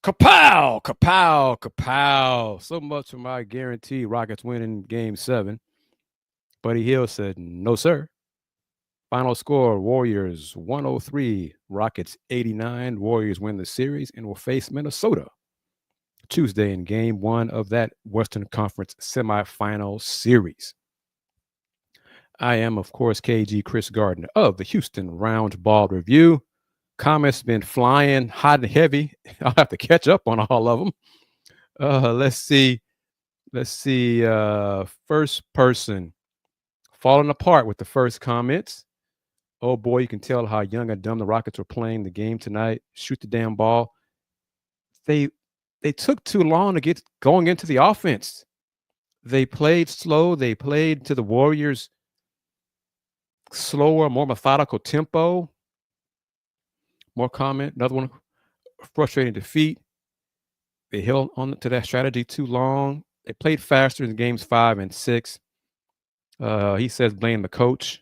Kapow, kapow, kapow. So much for my guarantee Rockets winning game 7. Buddy Hield said, no, sir. Final score, Warriors 103, Rockets 89. Warriors win the series and will face Minnesota Tuesday in game 1 of that Western Conference semifinal series. I am, of course, KG Kris Gardner of the Houston Roundball Review. Comments been flying hot and heavy. I'll have to catch up on all of them. Let's see. First person falling apart with the first comments. Oh boy, you can tell how young and dumb the Rockets were playing the game tonight. Shoot the damn ball. They took too long to get going into the offense. They played slow. They played to the Warriors' slower, more methodical tempo. More comment. Another one, frustrating defeat. They held on to that strategy too long. They played faster in games 5 and 6. He says blame the coach.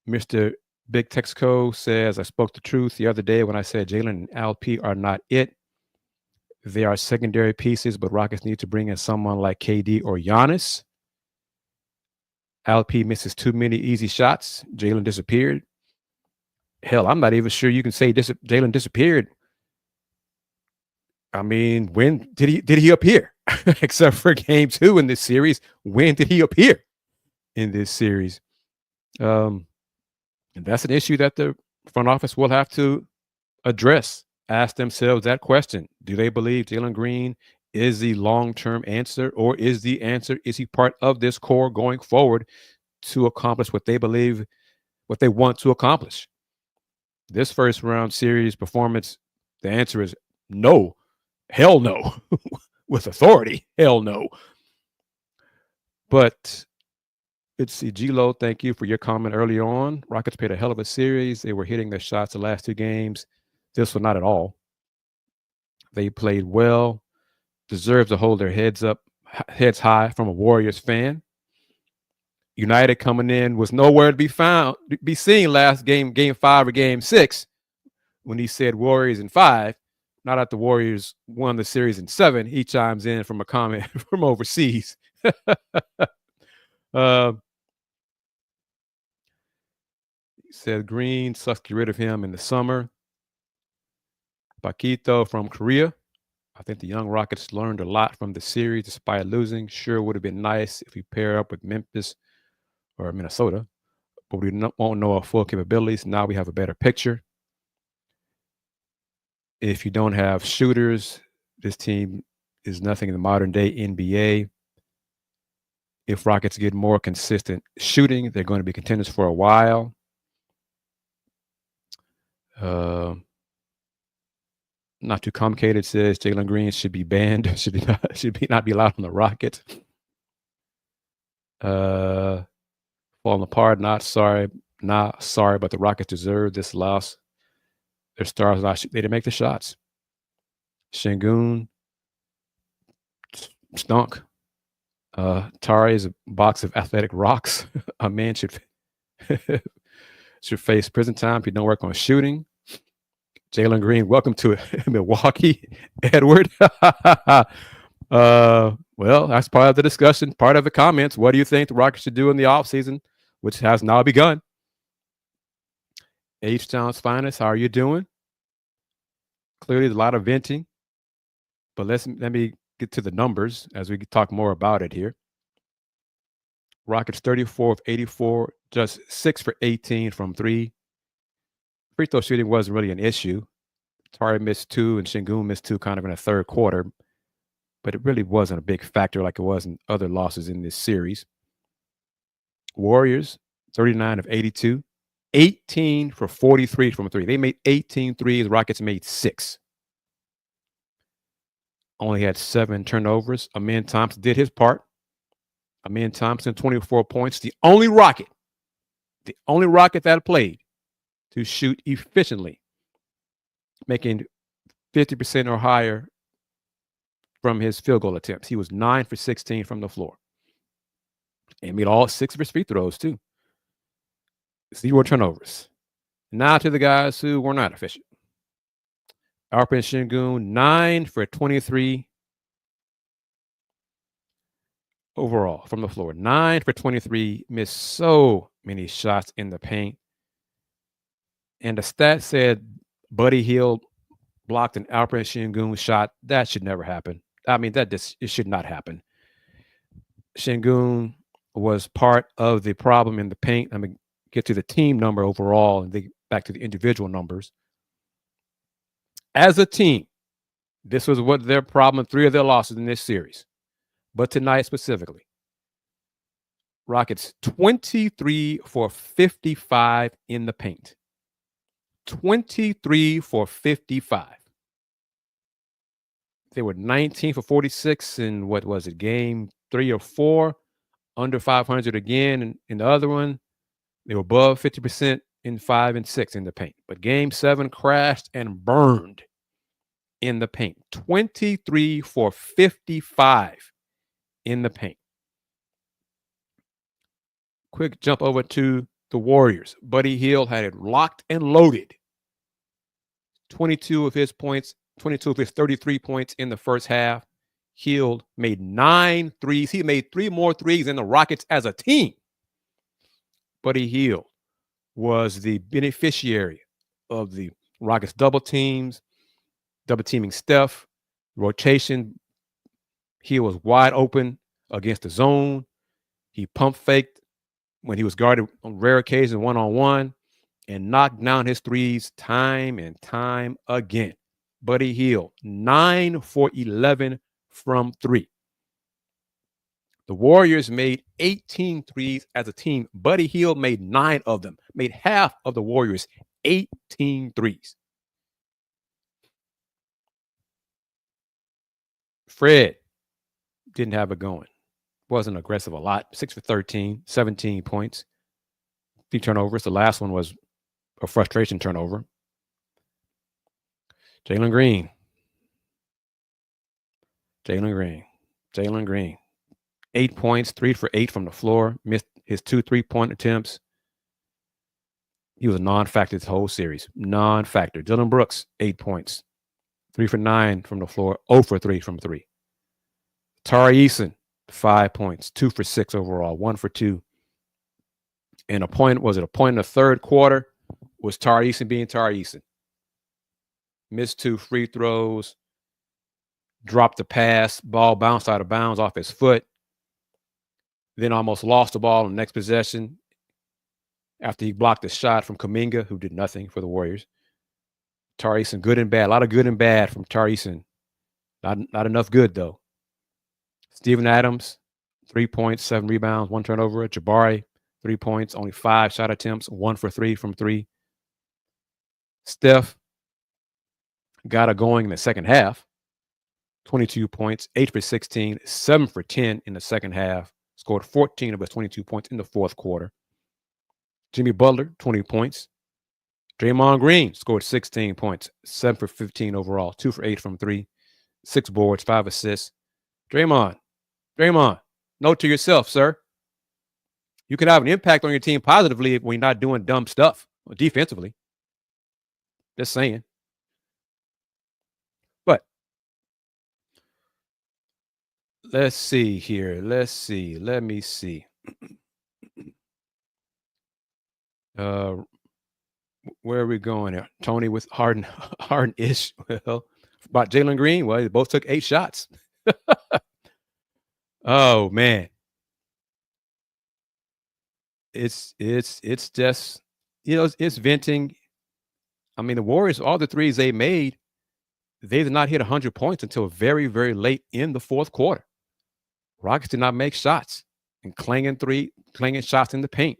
Mr. Big Texco says, I spoke the truth the other day when I said Jalen and LP are not it. They are secondary pieces, but Rockets need to bring in someone like KD or Giannis. LP misses too many easy shots. Jalen disappeared. Hell, I'm not even sure you can say Jalen disappeared. I mean, when did he appear? Except for game 2 in this series. When did he appear in this series? And that's an issue that the front office will have to address. Ask themselves that question. Do they believe Jalen Green is the long-term answer, or is the answer, is he part of this core going forward to accomplish what they believe, what they want to accomplish? This first round series performance, the answer is no. Hell no. With authority, hell no. But let's see, G-Lo, thank you for your comment early on. Rockets played a hell of a series. They were hitting their shots the last 2 games. This one, not at all. They played well, deserve to hold their heads high from a Warriors fan. United coming in was nowhere to be seen last game 5 or game 6, when he said Warriors in 5. Not that the Warriors won the series in 7. He chimes in from a comment from overseas. He said Green sucks to get rid of him in the summer. Paquito from Korea. I think the young Rockets learned a lot from the series despite losing. Sure would have been nice if we pair up with Memphis or Minnesota, but we won't know our full capabilities. Now we have a better picture. If you don't have shooters, this team is nothing in the modern day NBA. If Rockets get more consistent shooting, they're going to be contenders for a while. Not too complicated, says Jalen Green should be banned, should not be allowed on the Rockets. Falling apart, not sorry, but the Rockets deserve this loss. Their stars they didn't make the shots. Şengün stunk. Tari is a box of athletic rocks. A man should face prison time if you don't work on shooting. Jalen Green, welcome to Milwaukee, Edward. Well, that's part of the discussion, part of the comments. What do you think the Rockets should do in the offseason, which has now begun? H-Town's finest, how are you doing? Clearly, a lot of venting, but let me get to the numbers as we talk more about it here. Rockets 34 of 84, just 6 for 18 from 3. Free throw shooting wasn't really an issue. Tari missed 2 and Şengün missed 2 kind of in the third quarter, but it really wasn't a big factor like it was in other losses in this series. Warriors 39 of 82. 18 for 43 from 3. They made 18 threes. Rockets made 6. Only had 7 turnovers. Amin Thompson did his part. Amin Thompson, 24 points. The only Rocket that played to shoot efficiently, making 50% or higher from his field goal attempts. He was 9 for 16 from the floor. And made all 6 of his free throws, too. 0 turnovers. Now to the guys who were not efficient. Alperen Şengün, 9 for 23 overall from the floor. 9 for 23, missed so many shots in the paint. And the stat said Buddy Hield blocked an Alperen Şengün shot. That should never happen. I mean, it should not happen. Şengün was part of the problem in the paint. I'm going to get to the team number overall and then back to the individual numbers. As a team, this was what their problem, 3 of their losses in this series. But tonight specifically, Rockets 23 for 55 in the paint. 23 for 55. They were 19 for 46 in what was it, game 3 or 4, under 500 again. In the other one, they were above 50% in 5 and 6 in the paint. But game 7 crashed and burned in the paint. 23 for 55 in the paint. Quick jump over to the Warriors. Buddy Hield had it locked and loaded. 22 of his 33 points in the first half. Hield made 9 threes. He made 3 more threes than the Rockets as a team. Buddy Hield was the beneficiary of the Rockets double teaming Steph, rotation. He was wide open against the zone. He pump faked when he was guarded on rare occasions one-on-one and knocked down his threes time and time again. Buddy Hield, 9 for 11 from 3. The Warriors made 18 threes as a team. Buddy Hield made 9 of them, made half of the Warriors 18 threes. Fred didn't have it going. Wasn't aggressive a lot. 6 for 13, 17 points. 3 turnovers. The last one was a frustration turnover. Jalen Green. 8 points, 3 for 8 from the floor. Missed his 2 3-point attempts. He was a non-factor this whole series. Non-factor. Dylan Brooks, 8 points. 3 for 9 from the floor. 0 for 3 from 3. Tari Eason, 5 points. 2 for 6 overall. 1 for 2. And a point in the third quarter? Was Tari Eason being Tari Eason? Missed 2 free throws. Dropped the pass. Ball bounced out of bounds off his foot. Then almost lost the ball in the next possession after he blocked a shot from Kuminga, who did nothing for the Warriors. Tari Eason, good and bad. A lot of good and bad from Tari Eason. Not enough good, though. Steven Adams, 3 points, 7 rebounds, 1 turnover. Jabari, 3 points, only 5 shot attempts, 1 for 3 from 3. Steph got it going in the second half. 22 points, 8 for 16, 7 for 10 in the second half. Scored 14 of his 22 points in the fourth quarter. Jimmy Butler, 20 points. Draymond Green scored 16 points, 7 for 15 overall, 2 for 8 from 3, 6 boards, 5 assists. Draymond, note to yourself, sir. You can have an impact on your team positively when you're not doing dumb stuff defensively. Just saying. But let's see here. Let me see. Where are we going here? Tony with Harden-ish. Well, about Jalen Green, well, they both took 8 shots. Oh man. It's just, it's venting. I mean, the Warriors, all the threes they made, they did not hit 100 points until very, very late in the fourth quarter. Rockets did not make shots and clanging shots in the paint.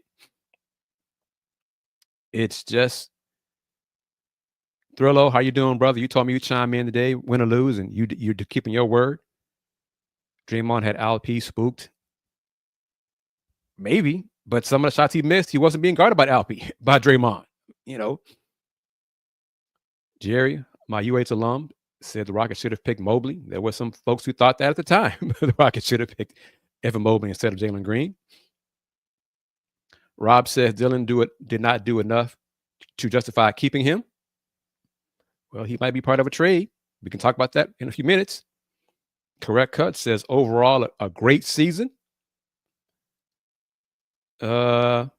It's just, Thrillo, how you doing, brother? You told me you chime in today, win or lose, and you're keeping your word. Draymond had Alp spooked. Maybe, but some of the shots he missed, he wasn't being guarded by Draymond. Jerry, my UH alum, said the Rockets should have picked Mobley. There were some folks who thought that at the time. The Rockets should have picked Evan Mobley instead of Jalen Green. Rob says Dylan did not do enough to justify keeping him. Well, he might be part of a trade. We can talk about that in a few minutes. Correct Cut says overall a great season. Y'all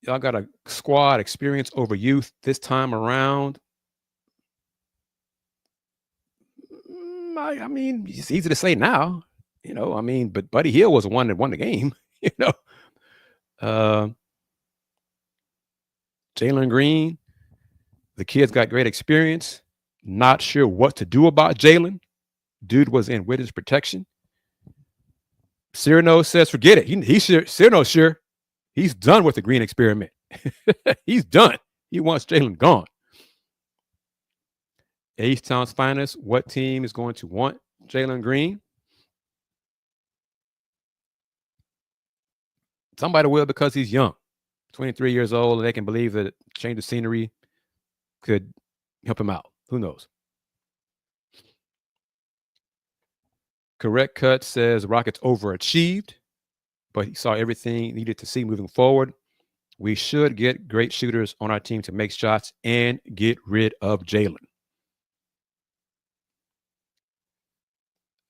got a squad experience over youth this time around. I mean, it's easy to say now, I mean, but Buddy Hield was the one that won the game, Jalen Green, the kid's got great experience. Not sure what to do about Jalen. Dude was in witness protection. Cyrano says, forget it. Cyrano's sure. He's done with the Green experiment. He's done. He wants Jalen gone. H-Town's finest. What team is going to want Jalen Green? Somebody will, because he's young. 23 years old, and they can believe that change of scenery could help him out. Who knows? Correct Cut says Rockets overachieved, but he saw everything he needed to see moving forward. We should get great shooters on our team to make shots and get rid of Jalen.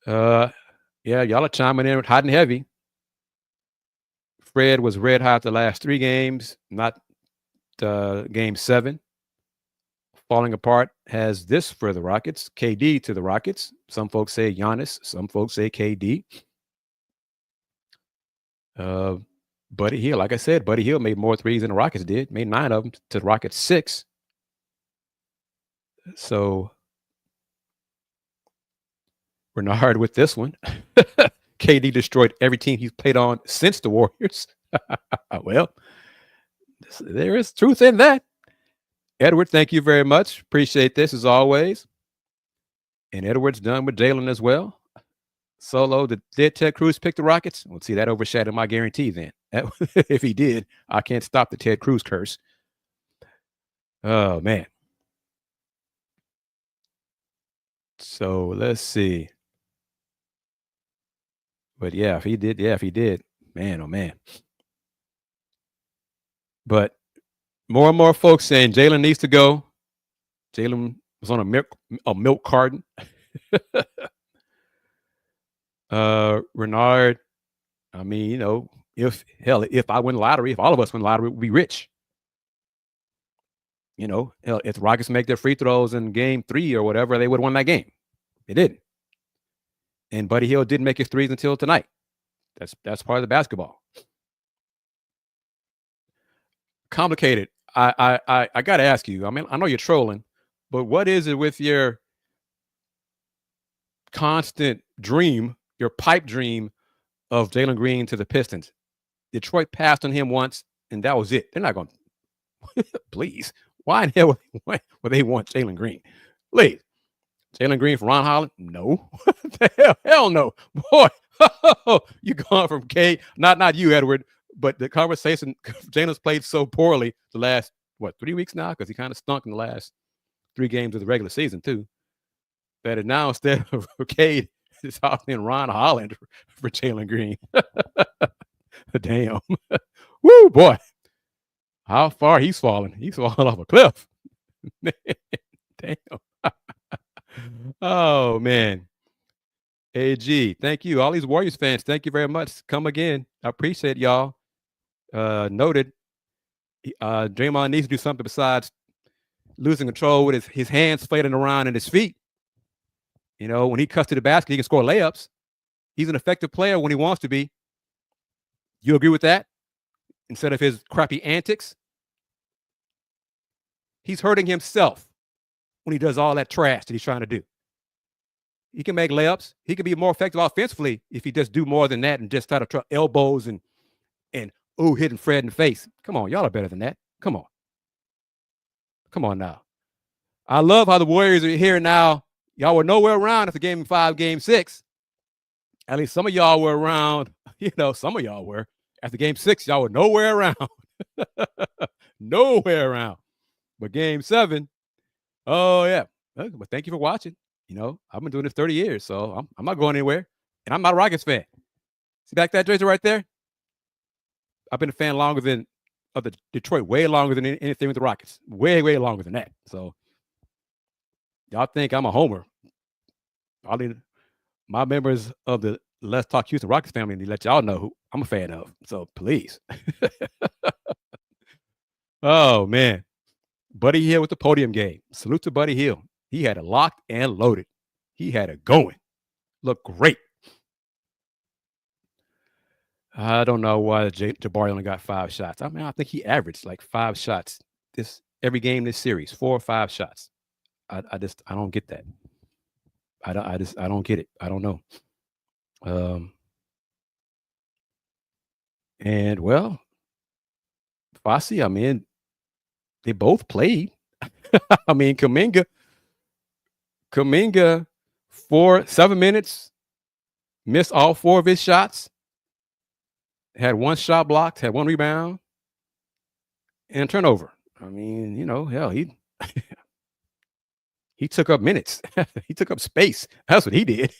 Yeah, y'all are chiming in hot and heavy. Fred was red hot the last 3 games, not game 7. Falling apart has this for the Rockets. KD to the Rockets. Some folks say Giannis. Some folks say KD. Buddy Hield, like I said, Buddy Hield made more threes than the Rockets did. Made 9 of them to the Rockets 6. So Bernard with this one. KD destroyed every team he's played on since the Warriors. Well, there is truth in that. Edward, thank you very much. Appreciate this as always. And Edward's done with Jalen as well. Solo, did Ted Cruz pick the Rockets? Well, see, that overshadowed my guarantee then. If he did, I can't stop the Ted Cruz curse. Oh, man. So let's see. But yeah, if he did, man, oh man. But more and more folks saying Jalen needs to go. Jalen was on a milk carton. Renard, I mean, if I win lottery, if all of us win lottery, we'd be rich. If the Rockets make their free throws in game 3 or whatever, they would have won that game. They didn't. And Buddy Hield didn't make his threes until tonight. That's part of the basketball. Complicated. I got to ask you. I mean, I know you're trolling, but what is it with your constant dream, your pipe dream of Jalen Green to the Pistons? Detroit passed on him once, and that was it. They're not going to. Please. Why in hell would they want Jalen Green? Please. Jalen Green for Ron Holland? No. hell no. Boy, you gone from K. Not you, Edward, but the conversation. Jalen's played so poorly the last 3 weeks now, because he kind of stunk in the last 3 games of the regular season too. That is now, instead of Cade, it's talking Ron Holland for Jalen Green. Damn. Woo, boy. How far he's fallen. He's falling off a cliff. Damn. Oh, man. AG, thank you. All these Warriors fans, thank you very much. Come again. I appreciate y'all. Noted. Draymond needs to do something besides losing control with his hands flailing around and his feet. When he cuts to the basket, he can score layups. He's an effective player when he wants to be. You agree with that? Instead of his crappy antics, he's hurting himself when he does all that trash that he's trying to do. He can make layups. He can be more effective offensively if he just do more than that and just try to try elbows and hitting Fred in the face. Come on, y'all are better than that. Come on now. I love how the Warriors are here now. Y'all were nowhere around after game 5, game 6. At least some of y'all were around. Some of y'all were. After game 6, y'all were nowhere around. Nowhere around. But game 7, oh, yeah. But thank you for watching. I've been doing this 30 years, so I'm not going anywhere. And I'm not a Rockets fan. See back that jersey right there? I've been a fan longer than of the Detroit way longer than anything with the Rockets. Way, way longer than that. So y'all think I'm a homer. Probably my members of the Let's Talk Houston Rockets family need to let y'all know who I'm a fan of. So please. Oh, man. Buddy Hield with the podium game. Salute to Buddy Hield. He had it locked and loaded. He had it going. Looked great. I don't know why Jabari only got 5 shots. I mean, I think he averaged like 5 shots every game this series, 4 or 5 shots. I don't get that. I don't get it. I don't know. And well, Fossey, I mean, they both played. I mean, Kuminga for 7 minutes, missed all 4 of his shots, had 1 shot blocked, had 1 rebound, and turnover. I mean, hell, he took up minutes. He took up space. That's what he did.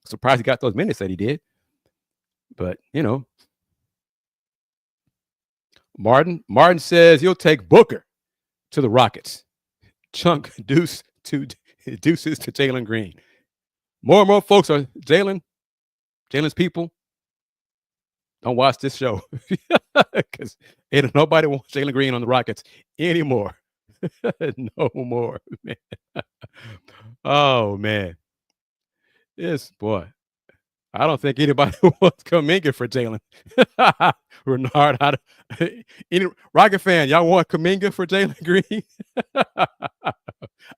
Surprised he got those minutes that he did. But, Martin says he'll take Booker to the Rockets. Chunk deuces to Jalen Green. More and more folks are Jalen's people. Don't watch this show because ain't nobody wants Jalen Green on the Rockets anymore. No more, man. Oh, man. This boy. I don't think anybody wants Kuminga for Jalen. Renard, any Rocket fan, y'all want Kuminga for Jalen Green?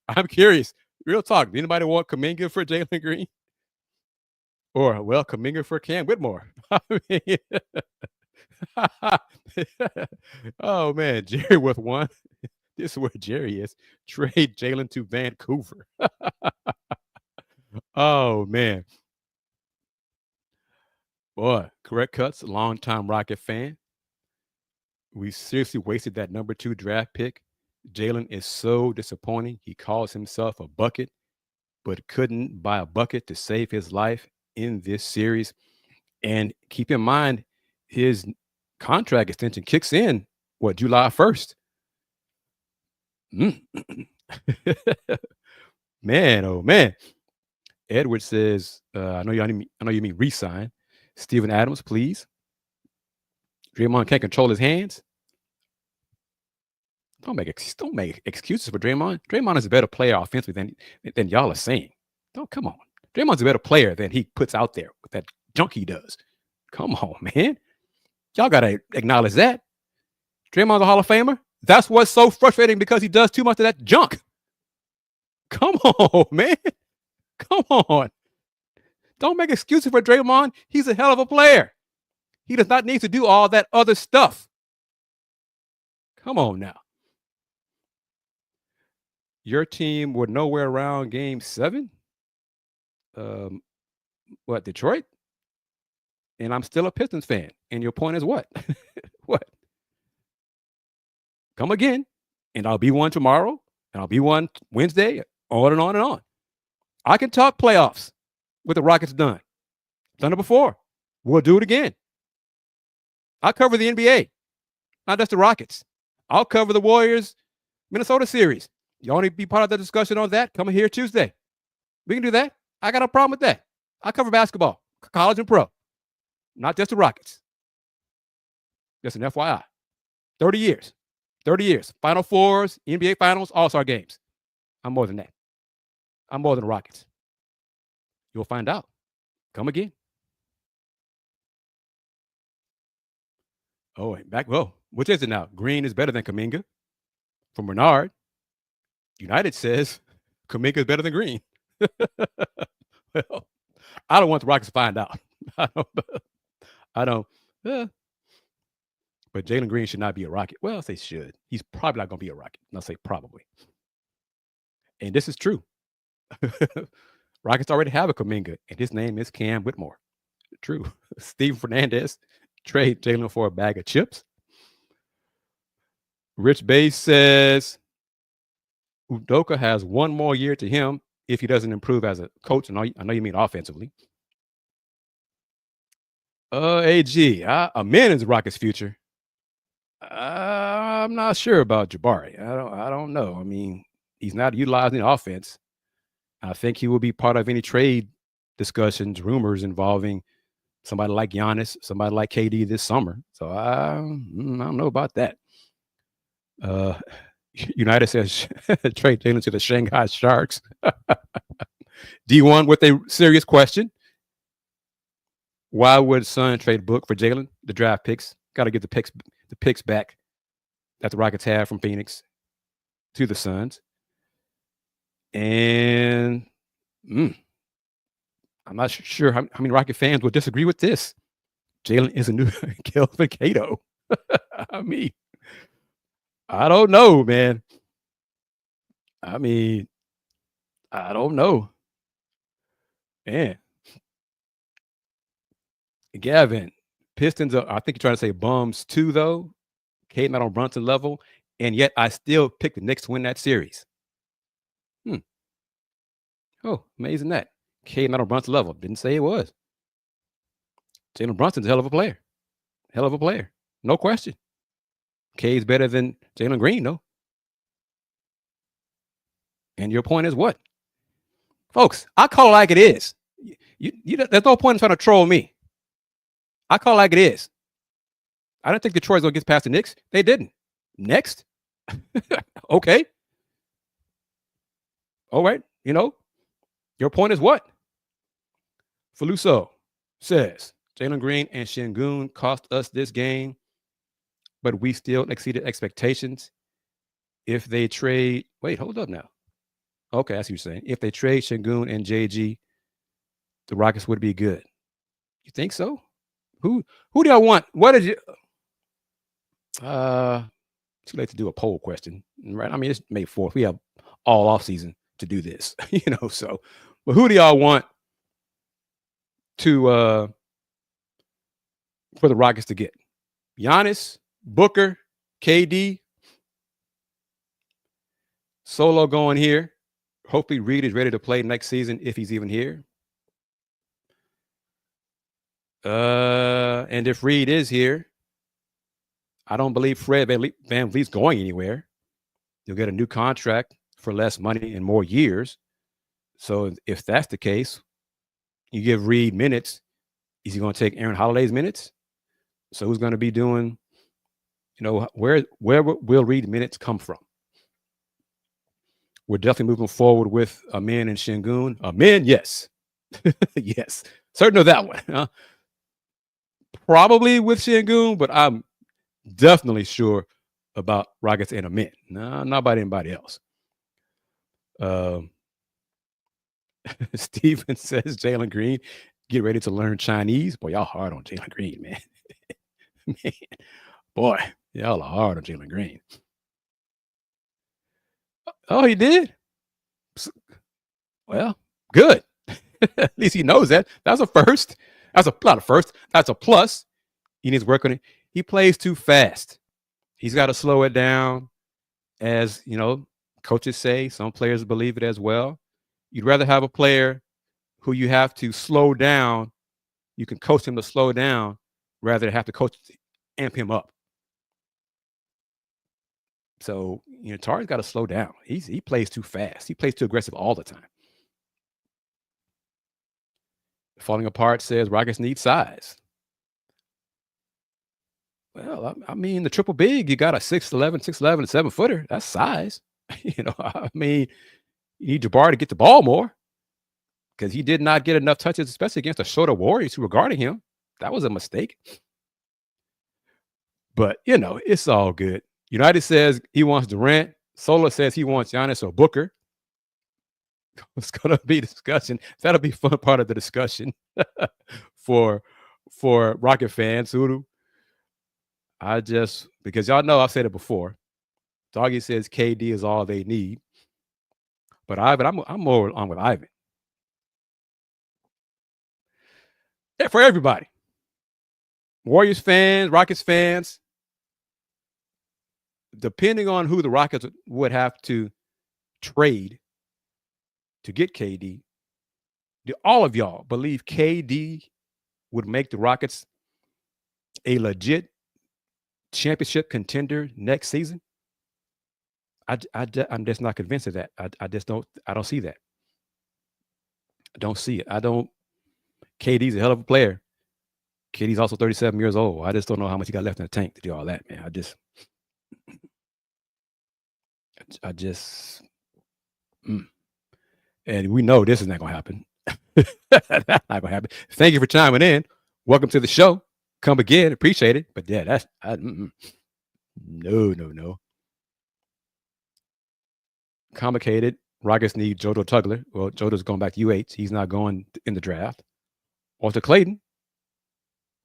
I'm curious. Real talk. Anybody want Kuminga for Jalen Green? Or, Kuminga for Cam Whitmore? I mean, oh, man. Jerry with one. This is where Jerry is. Trade Jalen to Vancouver. Oh, man. Boy, correct cuts, longtime Rocket fan. We seriously wasted that number 2 draft pick. Jalen is so disappointing. He calls himself a bucket, but couldn't buy a bucket to save his life in this series. And keep in mind, his contract extension kicks in, July 1st? Man, oh, man. Edward says, I know you mean re-sign. Steven Adams, please. Draymond can't control his hands. Don't make excuses for Draymond. Draymond is a better player offensively than y'all are saying. Don't come on. Draymond's a better player than he puts out there with that junk he does. Come on, man. Y'all gotta acknowledge that. Draymond's a Hall of Famer. That's what's so frustrating because he does too much of that junk. Come on, man. Come on. Don't make excuses for Draymond. He's a hell of a player. He does not need to do all that other stuff. Come on now. Your team were nowhere around game 7? Detroit? And I'm still a Pistons fan. And your point is what? What? Come again, and I'll be one tomorrow, and I'll be one Wednesday, on and on and on. I can talk playoffs with the Rockets done. Done it before. We'll do it again. I'll cover the NBA, not just the Rockets. I'll cover the Warriors, Minnesota series. You want to be part of the discussion on that? Come here Tuesday. We can do that. I got no problem with that. I cover basketball, college and pro, not just the Rockets. Just an FYI. 30 years. 30 years. Final Fours, NBA Finals, All-Star games. I'm more than that. I'm more than the Rockets. You'll find out. Come again. Oh, which is it now? Green is better than Kuminga. From Bernard. United says Kuminga is better than Green. Well, I don't want the Rockets to find out. I don't. But Jalen Green should not be a Rocket. Well, they should. He's probably not going to be a Rocket. I'll say probably. And this is true. Rockets already have a Kuminga, and his name is Cam Whitmore. True. Steve Fernandez, trade Jalen for a bag of chips. Rich Bay says Udoka has 1 more year to him if he doesn't improve as a coach. I know you mean offensively. AG, Amen is Rockets' future. I'm not sure about Jabari. I don't know. I mean, he's not utilizing the offense. I think he will be part of any trade discussions, rumors involving somebody like Giannis, somebody like KD this summer. So I don't know about that. Uh, United says trade Jalen to the Shanghai Sharks. D1 with a serious question. Why would Sun trade Book for Jalen? The draft picks. Got to get the picks back that the Rockets have from Phoenix to the Suns. And I'm not sure how many Rocket fans would disagree with this. Jalen is a new Kelvin Cato. I mean, I don't know, man. I mean, I don't know. Man. Gavin, Pistons are, I think you're trying to say bums too, though. Cade not on Brunson level. And yet I still picked the Knicks to win that series. Oh, amazing that. Cade not on Brunson level. Didn't say it was. Jalen Brunson's a hell of a player. Hell of a player. No question. Cade's better than Jalen Green, though. And your point is what? Folks, I call it like it is. There's no point in trying to troll me. I call it like it is. I don't think Detroit's going to get past the Knicks. They didn't. Next. Okay. All right. Your point is what? Faluso says Jalen Green and Şengün cost us this game, but we still exceeded expectations. If they trade, wait, hold up now. Okay, I see what you're saying. If they trade Şengün and JG, the Rockets would be good. You think so? Who do y'all want? What did you? Too late to do a poll question, right? I mean, it's May 4th. We have all offseason to do this, so. But who do y'all want to for the Rockets to get? Giannis, Booker, KD, Solo going here. Hopefully Reed is ready to play next season if he's even here. And if Reed is here, I don't believe Fred VanVleet's going anywhere. You'll get a new contract for less money and more years. So if that's the case, you give Reed minutes. Is he going to take Aaron Holiday's minutes? So who's going to be doing, where will Reed minutes come from? We're definitely moving forward with Amin and Şengün. Amin, yes. Yes. Certain of that one. Huh? Probably with Şengün, but I'm definitely sure about Rockets and Amin. No, not about anybody else. Steven says Jalen Green, get ready to learn Chinese. Boy, y'all hard on Jalen Green, man. Man, boy, y'all are hard on Jalen Green. Oh, he did? Well, good. At least he knows that. That's a first. That's not a first. That's a plus. He needs to work on it. He plays too fast. He's got to slow it down. As, coaches say, some players believe it as well. You'd rather have a player who you have to slow down. You can coach him to slow down rather than have to coach to amp him up. So, Tari's got to slow down. He plays too fast. He plays too aggressive all the time. Falling Apart says Rockets need size. Well, I mean, the triple big, you got a 6'11", 7-footer. That's size. I mean, you need Jabari to get the ball more because he did not get enough touches, especially against the shorter Warriors who were guarding him. That was a mistake. But, it's all good. United says he wants Durant. Sola says he wants Giannis or Booker. It's going to be discussion. That'll be a fun part of the discussion for Rocket fans. Because y'all know I've said it before. Doggy says KD is all they need. But Ivan, I'm more on with Ivan. Yeah, for everybody. Warriors fans, Rockets fans. Depending on who the Rockets would have to trade to get KD, do all of y'all believe KD would make the Rockets a legit championship contender next season, I'm just not convinced of that. I just don't. I don't see that. I don't see it. I don't. KD's a hell of a player. KD's also 37 years old. I just don't know how much he got left in the tank to do all that, man. I just. Mm. And we know this is not going to happen. That's not going to happen. Thank you for chiming in. Welcome to the show. Come again. Appreciate it. But yeah, no. Complicated. Rockets need Jodo Tugler. Well, Jodo's going back to UH. He's not going in the draft. Walter Clayton,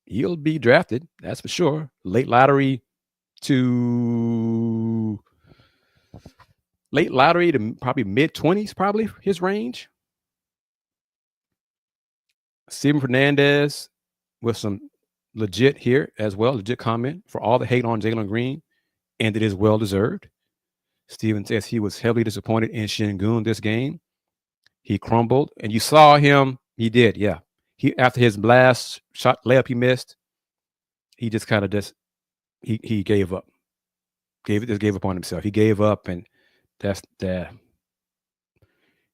he'll be drafted. That's for sure. Late lottery to probably mid-20s, probably his range. Steven Fernandez with some legit here as well, legit comment for all the hate on Jalen Green, and it is well deserved. Steven says he was heavily disappointed in Şengün this game. He crumbled, and you saw him. He did, yeah. He after his last shot layup he missed, he just kind of he gave up. Gave up on himself. He gave up, and that's that.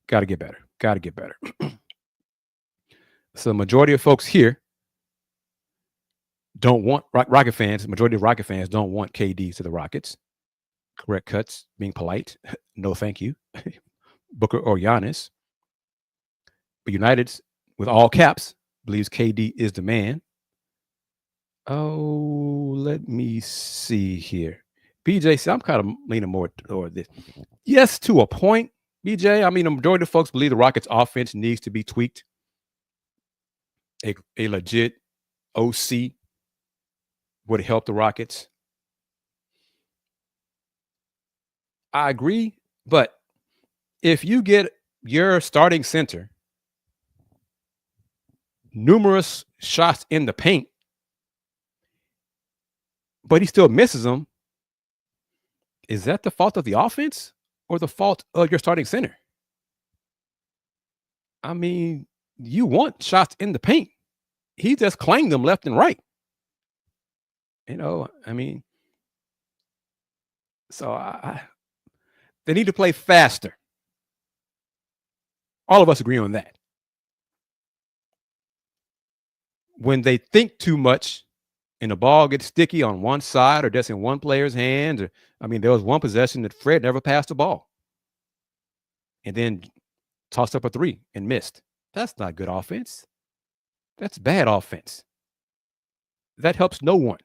Got to get better. Got to get better. So, majority of folks here don't want Rocket fans. Majority of Rocket fans don't want KD to the Rockets. Correct cuts, being polite. No, thank you. Booker or Giannis. But United's, with all caps, believes KD is the man. Oh, let me see here. BJ, see, I'm kind of leaning more toward this. Yes, to a point, BJ. I mean, the majority of folks believe the Rockets' offense needs to be tweaked. A legit OC would help the Rockets. I agree, but if you get your starting center numerous shots in the paint, but he still misses them, is that the fault of the offense or the fault of your starting center? I mean, you want shots in the paint. He just clanged them left and right. I mean, so they need to play faster. All of us agree on that. When they think too much and the ball gets sticky on one side or just in one player's hands, there was one possession that Fred never passed the ball and then tossed up a three and missed. That's not good offense. That's bad offense. That helps no one.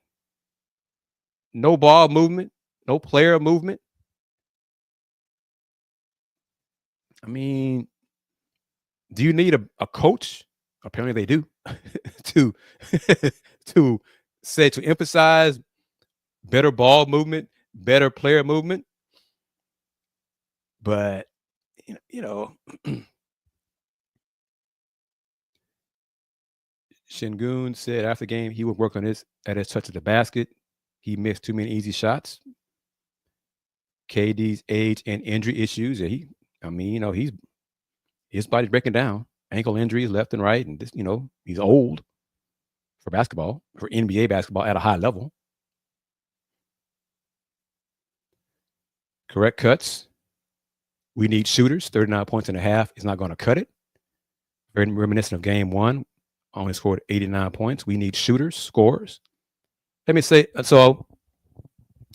No ball movement, no player movement. I mean, do you need a coach? Apparently they do. to emphasize better ball movement, better player movement. But Şengün said after the game he would work on his touch of the basket. He missed too many easy shots. KD's age and injury issues. His body's breaking down. Ankle injuries left and right, and he's old for basketball, for NBA basketball at a high level. Correct cuts. We need shooters. 39 points and a half is not going to cut it. Very reminiscent of game one. Only scored 89 points. We need shooters, scorers. Let me say, so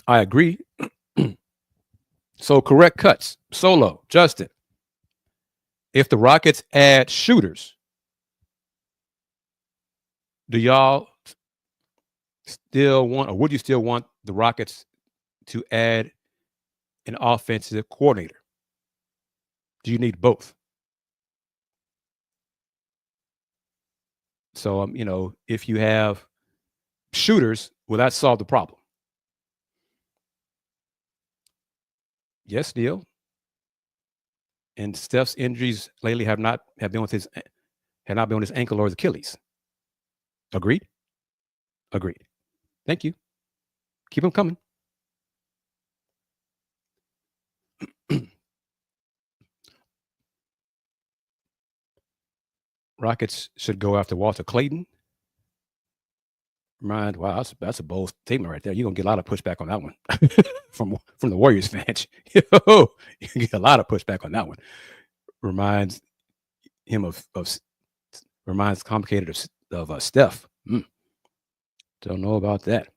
I agree. So correct cuts. Solo, Justin. If the Rockets add shooters, do y'all still want, or would you still want the Rockets to add an offensive coordinator? Do you need both? So, if you have shooters, will that solve the problem? Yes, Neil. And Steph's injuries lately have not been on his ankle or his Achilles. Agreed? Agreed. Thank you. Keep them coming. Rockets should go after Walter Clayton. Wow, that's a bold statement right there. You're gonna get a lot of pushback on that one from the Warriors fans. You can get a lot of pushback on that one. Reminds him of reminds complicated of Steph. Don't know about that.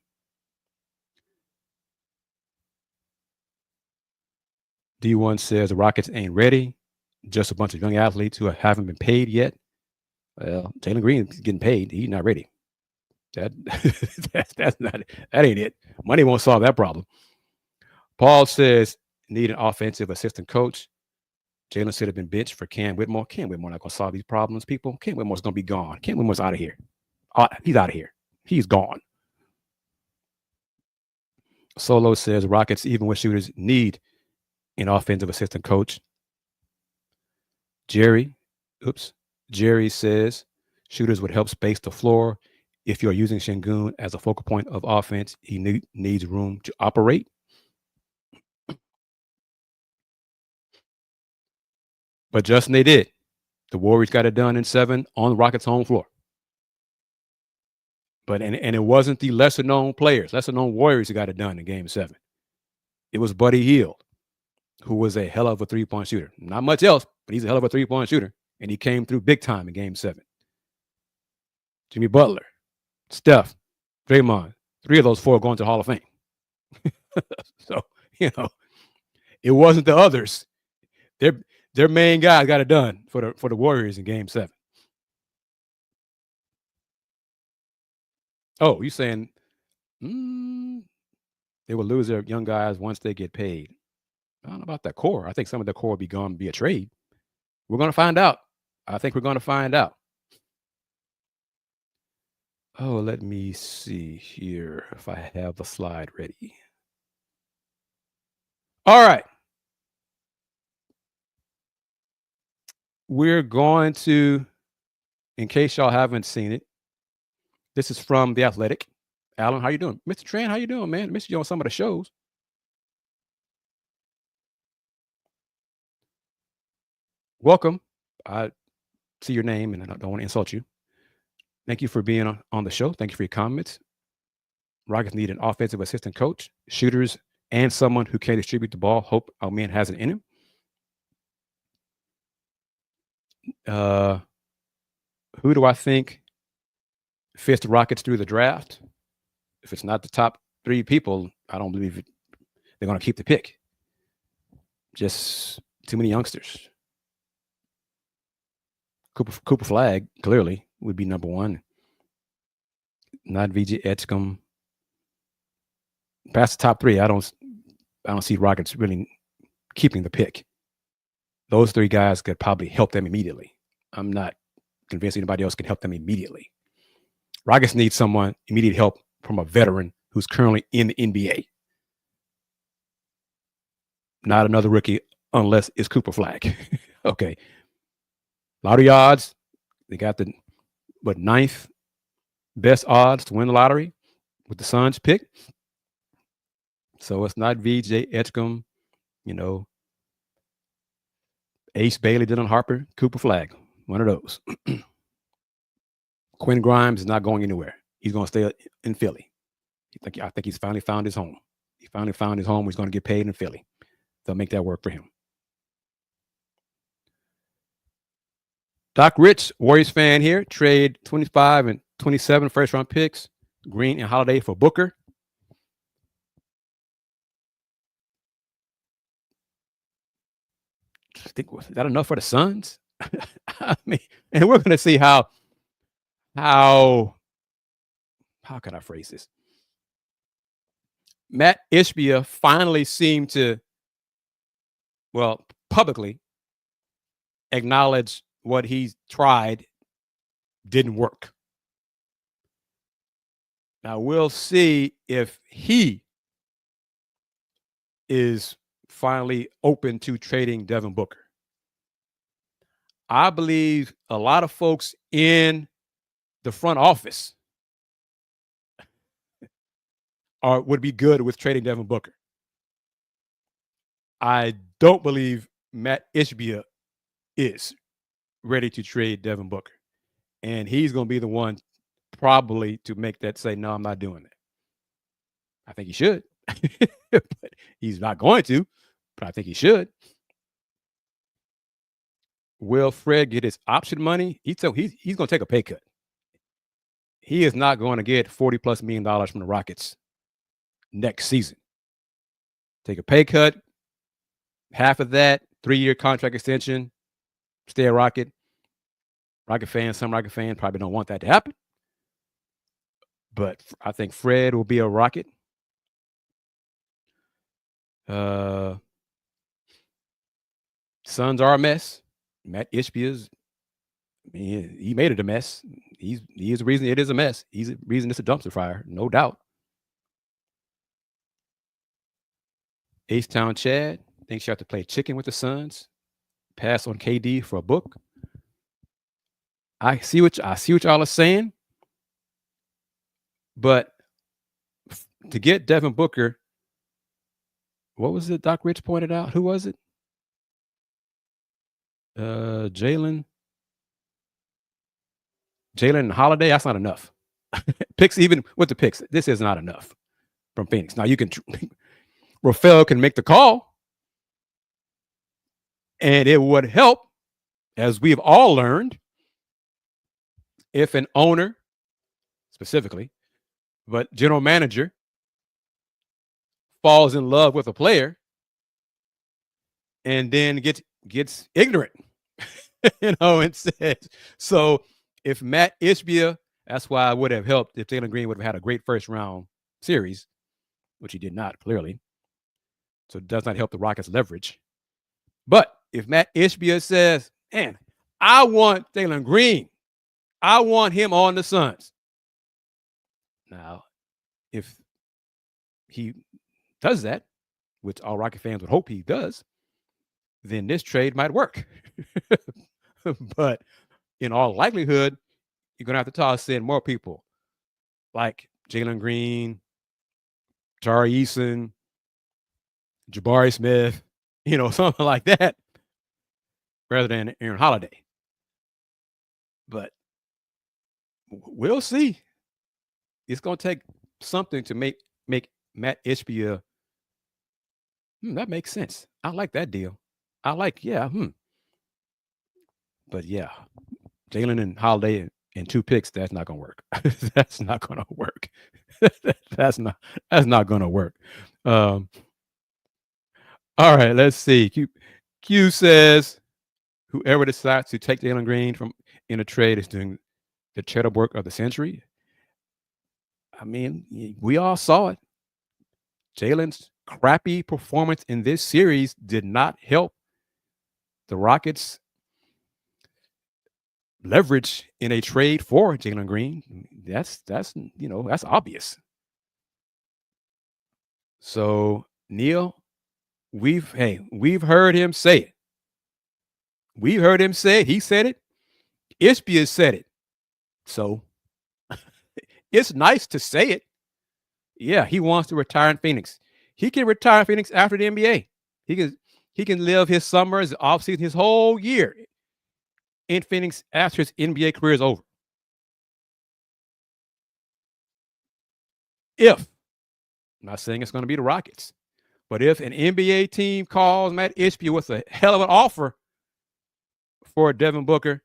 D1 says the Rockets ain't ready. Just a bunch of young athletes who haven't been paid yet. Well, Jalen Green is getting paid. He's not ready. That's not that ain't it. Money won't solve that problem. Paul says need an offensive assistant coach. Jalen should have been benched for Cam Whitmore. Cam Whitmore not gonna solve these problems, people. Cam Whitmore's gonna be gone. Cam Whitmore's out of here. He's out of here. He's gone. Solo says Rockets, even with shooters, need an offensive assistant coach. Jerry says shooters would help space the floor. If you're using Şengün as a focal point of offense, he needs room to operate. But Justin, they did. The Warriors got it done in 7 on the Rockets' home floor. But and it wasn't the lesser known Warriors who got it done in Game 7. It was Buddy Hield, who was a hell of a 3-point shooter. Not much else, but he's a hell of a 3-point shooter. And he came through big time in Game 7. Jimmy Butler, Steph, Draymond, 3 of those 4 going to the Hall of Fame. So, it wasn't the others. Their main guys got it done for the Warriors in Game 7. Oh, you saying they will lose their young guys once they get paid? I don't know about that core. I think some of the core will be gone via trade. We're going to find out. I think we're going to find out. Oh, let me see here if I have the slide ready. All right. We're going to, in case y'all haven't seen it, this is from The Athletic. Alan, how you doing? Mr. Tran, how you doing, man? Missed you on some of the shows. Welcome. I see your name and I don't want to insult you. Thank you for being on the show. Thank you for your comments. Rockets need an offensive assistant coach, shooters, and someone who can distribute the ball. Hope our man has it in him. Who do I think fits the Rockets through the draft? If it's not the top 3 people, I don't believe they're going to keep the pick. Just too many youngsters. Cooper Flag clearly would be number 1. Not VJ Edgecombe. Past the top 3, I don't see Rockets really keeping the pick. Those 3 guys could probably help them immediately. I'm not convinced anybody else can help them immediately. Rockets need someone immediate help from a veteran who's currently in the NBA. Not another rookie unless it's Cooper Flag. Okay. Lottery odds, they got the 9th best odds to win the lottery with the Suns pick. So it's not VJ Edgecombe, Ace Bailey, Dylan Harper, Cooper Flag, one of those. Quinn Grimes is not going anywhere. He's going to stay in Philly. I think he's finally found his home. He finally found his home. He's going to get paid in Philly. They'll make that work for him. Doc Rich, Warriors fan here. Trade 25 and 27 first-round picks, Green and Holiday for Booker. I think, was that enough for the Suns? I mean, and we're going to see how can I phrase this? Matt Ishbia finally seemed to, publicly acknowledge what he tried didn't work. Now we'll see if he is finally open to trading Devin Booker. I believe a lot of folks in the front office would be good with trading Devin Booker. I don't believe Matt Ishbia is ready to trade Devin Booker. And he's going to be the one probably to make that say, no, I'm not doing that. I think he should, but he's not going to, but I think he should. Will Fred get his option money? He's going to take a pay cut. He is not going to get $40+ million from the Rockets next season. Take a pay cut, half of that, 3-year contract extension, stay a Rocket. Some Rocket fans probably don't want that to happen. But I think Fred will be a Rocket. Suns are a mess. Matt Ishbia's, he made it a mess. He is the reason it is a mess. He's the reason it's a dumpster fire, no doubt. H-Town Chad thinks you have to play chicken with the Suns. Pass on KD for a book. I see what y'all are saying, but to get Devin Booker, what was it Doc Rich pointed out? Who was it? Jalen and Holiday. That's not enough. Picks, even with the picks, this is not enough from Phoenix. Now you can Rafael can make the call, and it would help, as we've all learned, if an owner, specifically, but general manager, falls in love with a player and then gets ignorant, and says, so if Matt Ishbia, that's why it would have helped if Jalen Green would have had a great first round series, which he did not, clearly. So it does not help the Rockets leverage. But if Matt Ishbia says, man, I want Jalen Green, I want him on the Suns. Now, if he does that, which all Rocket fans would hope he does, then this trade might work. But in all likelihood, you're going to have to toss in more people like Jalen Green, Tari Eason, Jabari Smith, something like that, rather than Aaron Holiday. But we'll see. It's going to take something to make Matt Ishbia. That makes sense. I like that deal. But yeah, Jalen and Holiday and 2 picks, that's not going to work. That's not going to work. That's not going to work. All right, let's see. Q says, whoever decides to take Jalen Green in a trade is doing the cheddar work of the century. I mean, we all saw it. Jalen's crappy performance in this series did not help the Rockets leverage in a trade for Jalen Green. That's obvious. So Neil, we've heard him say it. We've heard him say it. He said it. Ishbia said it. So it's nice to say it. Yeah, he wants to retire in Phoenix. He can retire in Phoenix after the NBA. He can live his summers, offseason, his whole year in Phoenix after his NBA career is over. I'm not saying it's going to be the Rockets, but if an NBA team calls Matt Ishbia with a hell of an offer for Devin Booker,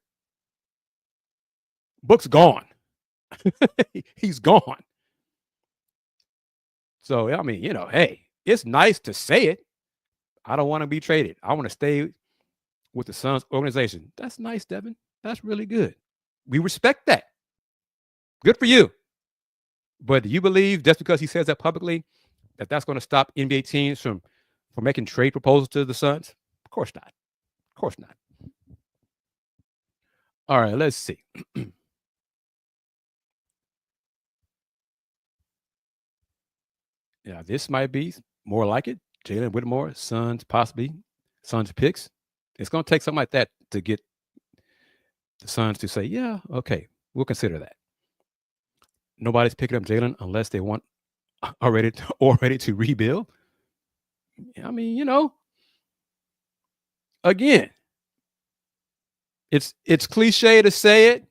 Book's gone. He's gone. So, I mean, hey, it's nice to say it. I don't want to be traded. I want to stay with the Suns organization. That's nice, Devin. That's really good. We respect that. Good for you. But do you believe just because he says that publicly that's going to stop NBA teams from making trade proposals to the Suns? Of course not. Of course not. All right, let's see. Yeah, this might be more like it. Jalen Whitmore, Suns, possibly Suns picks. It's going to take something like that to get the Suns to say, yeah, okay, we'll consider that. Nobody's picking up Jalen unless they want already to rebuild. I mean, again, it's cliche to say it,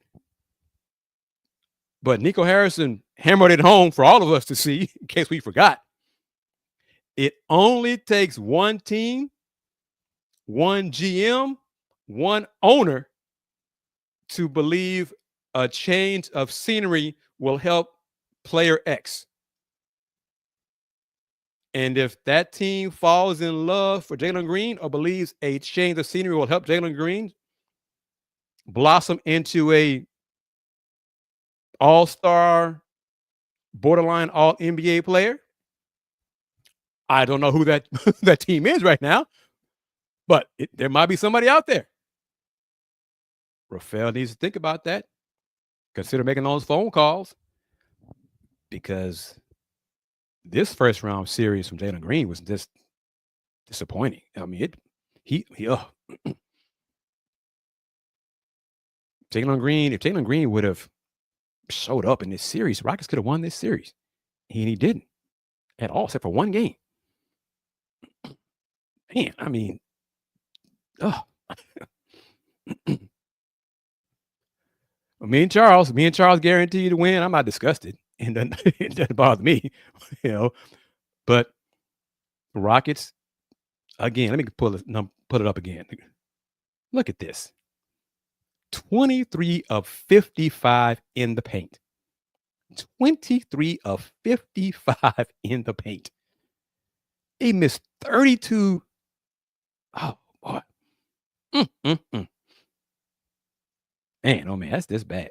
But Nico Harrison hammered it home for all of us to see, in case we forgot. It only takes one team, one GM, one owner to believe a change of scenery will help player X. And if that team falls in love for Jalen Green or believes a change of scenery will help Jalen Green blossom into a all-star, borderline all-NBA player, I don't know who that that team is right now, but there might be somebody out there. Rafael needs to think about that. Consider making those phone calls, because this first round series from Jalen Green was just disappointing. I mean, Jalen Green, if Jalen Green would have showed up in this series, Rockets could have won this series. And he didn't at all, except for one game. Man, I mean, me and Charles guarantee you to win. I'm not disgusted. And it doesn't bother me, But Rockets, again, let me pull it up again. Look at this. 23 of 55 in the paint. 23 of 55 in the paint. He missed 32. Oh, boy. Man, oh, man, that's this bad.